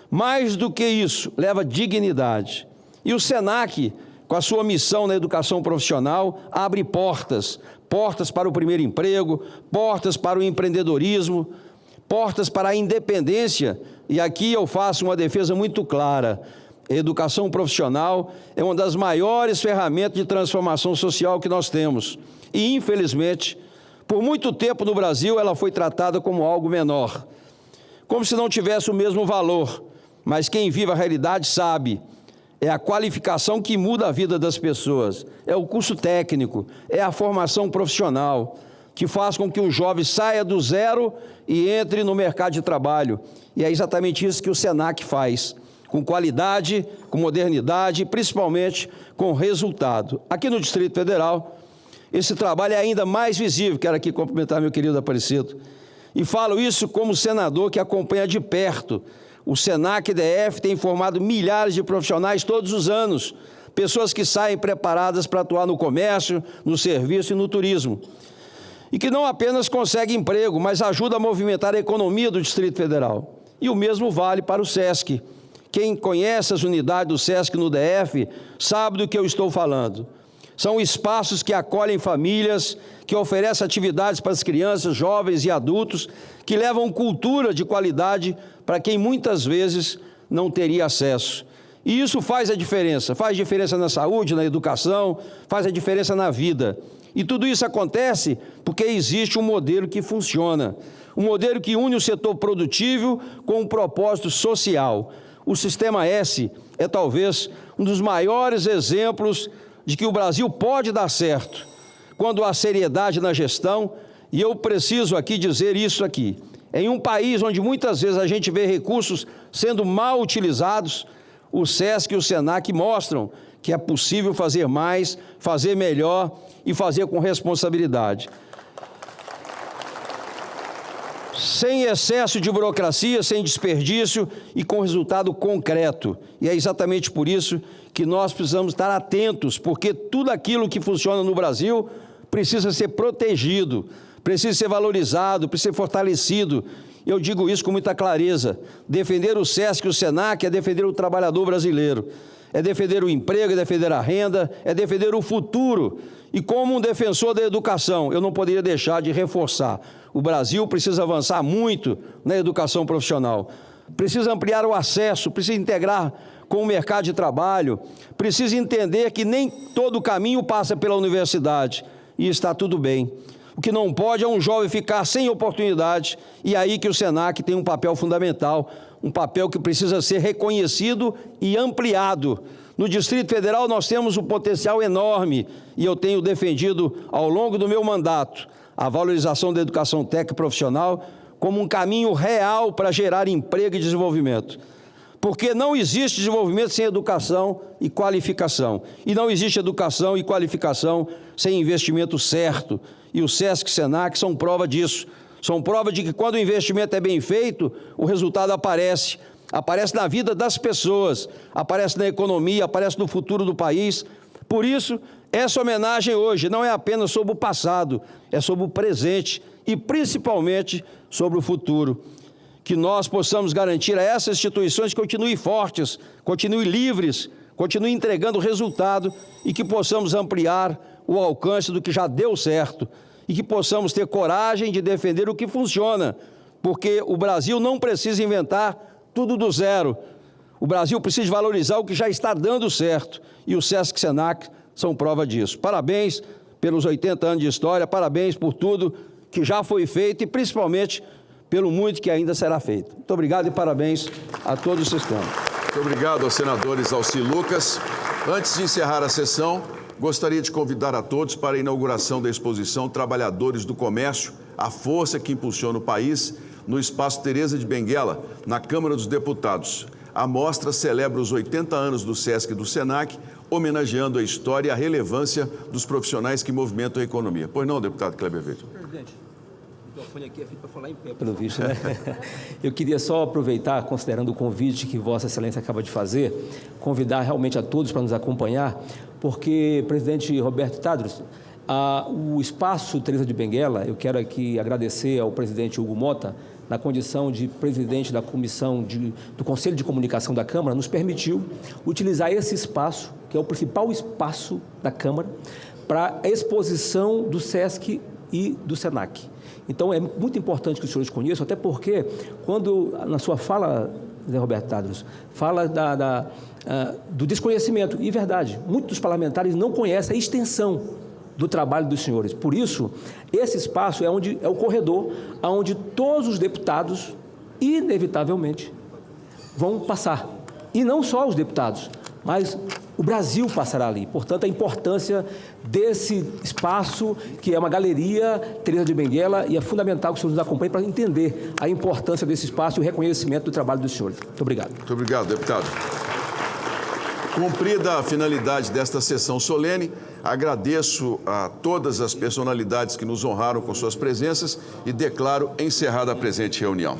Mais do que isso, leva dignidade. E o SENAC, com a sua missão na educação profissional, abre portas. Portas para o primeiro emprego, portas para o empreendedorismo, portas para a independência. E aqui eu faço uma defesa muito clara. A educação profissional é uma das maiores ferramentas de transformação social que nós temos. E, infelizmente, por muito tempo no Brasil, ela foi tratada como algo menor, como se não tivesse o mesmo valor. Mas quem vive a realidade sabe, é a qualificação que muda a vida das pessoas, é o curso técnico, é a formação profissional, que faz com que o jovem saia do zero e entre no mercado de trabalho. E é exatamente isso que o SENAC faz, com qualidade, com modernidade e principalmente com resultado. Aqui no Distrito Federal, esse trabalho é ainda mais visível. Quero aqui cumprimentar meu querido Aparecido. E falo isso como senador que acompanha de perto. O SENAC-DF tem formado milhares de profissionais todos os anos, pessoas que saem preparadas para atuar no comércio, no serviço e no turismo. E que não apenas conseguem emprego, mas ajudam a movimentar a economia do Distrito Federal. E o mesmo vale para o SESC. Quem conhece as unidades do SESC no DF sabe do que eu estou falando. São espaços que acolhem famílias, que oferecem atividades para as crianças, jovens e adultos, que levam cultura de qualidade para quem muitas vezes não teria acesso. E isso faz diferença na saúde, na educação, faz a diferença na vida. E tudo isso acontece porque existe um modelo que funciona, um modelo que une o setor produtivo com um propósito social. O Sistema S é talvez um dos maiores exemplos de que o Brasil pode dar certo quando há seriedade na gestão, e eu preciso aqui dizer isso aqui. Em um país onde muitas vezes a gente vê recursos sendo mal utilizados, o SESC e o SENAC mostram que é possível fazer mais, fazer melhor e fazer com responsabilidade. Sem excesso de burocracia, sem desperdício e com resultado concreto. E é exatamente por isso que nós precisamos estar atentos, porque tudo aquilo que funciona no Brasil precisa ser protegido, precisa ser valorizado, precisa ser fortalecido. Eu digo isso com muita clareza. Defender o SESC e o SENAC é defender o trabalhador brasileiro, é defender o emprego, é defender a renda, é defender o futuro. E como um defensor da educação, eu não poderia deixar de reforçar. O Brasil precisa avançar muito na educação profissional. Precisa ampliar o acesso, precisa integrar com o mercado de trabalho, precisa entender que nem todo caminho passa pela universidade, e está tudo bem. O que não pode é um jovem ficar sem oportunidade, e é aí que o SENAC tem um papel fundamental, um papel que precisa ser reconhecido e ampliado. No Distrito Federal nós temos um potencial enorme, e eu tenho defendido ao longo do meu mandato a valorização da educação técnica e profissional como um caminho real para gerar emprego e desenvolvimento. Porque não existe desenvolvimento sem educação e qualificação. E não existe educação e qualificação sem investimento certo. E o SESC e o SENAC são prova disso. São prova de que quando o investimento é bem feito, o resultado aparece. Aparece na vida das pessoas, aparece na economia, aparece no futuro do país. Por isso, essa homenagem hoje não é apenas sobre o passado, é sobre o presente e principalmente sobre o futuro. Que nós possamos garantir a essas instituições que continuem fortes, continuem livres, continuem entregando resultado e que possamos ampliar o alcance do que já deu certo e que possamos ter coragem de defender o que funciona, porque o Brasil não precisa inventar tudo do zero. O Brasil precisa valorizar o que já está dando certo e o SESC e o SENAC são prova disso. Parabéns pelos 80 anos de história, parabéns por tudo que já foi feito e principalmente pelo muito que ainda será feito. Muito obrigado e parabéns a todos os sistemas. Muito obrigado aos senadores Alci Lucas. Antes de encerrar a sessão, gostaria de convidar a todos para a inauguração da exposição Trabalhadores do Comércio, a força que impulsiona o país, no Espaço Teresa de Benguela, na Câmara dos Deputados. A mostra celebra os 80 anos do SESC e do SENAC, homenageando a história e a relevância dos profissionais que movimentam a economia. Pois não, deputado Kleber Veito? Presidente, o microfone aqui é feito para falar em pé, pelo visto, né? Eu queria só aproveitar, considerando o convite que Vossa Excelência acaba de fazer, convidar realmente a todos para nos acompanhar, porque, presidente Roberto Tadros, o Espaço Teresa de Benguela, eu quero aqui agradecer ao presidente Hugo Mota, na condição de presidente da comissão do Conselho de Comunicação da Câmara, nos permitiu utilizar esse espaço, que é o principal espaço da Câmara, para a exposição do SESC e do SENAC. Então, é muito importante que os senhores conheçam, até porque, quando, na sua fala, Zé Roberto Tadros, fala do desconhecimento, e verdade, muitos dos parlamentares não conhecem a extensão do trabalho dos senhores. Por isso, esse espaço é o corredor onde todos os deputados, inevitavelmente, vão passar. E não só os deputados, mas o Brasil passará ali. Portanto, a importância desse espaço, que é uma galeria Teresa de Benguela, e é fundamental que os senhores nos acompanhem para entender a importância desse espaço e o reconhecimento do trabalho dos senhores. Muito obrigado. Muito obrigado, deputado. Cumprida a finalidade desta sessão solene, agradeço a todas as personalidades que nos honraram com suas presenças e declaro encerrada a presente reunião.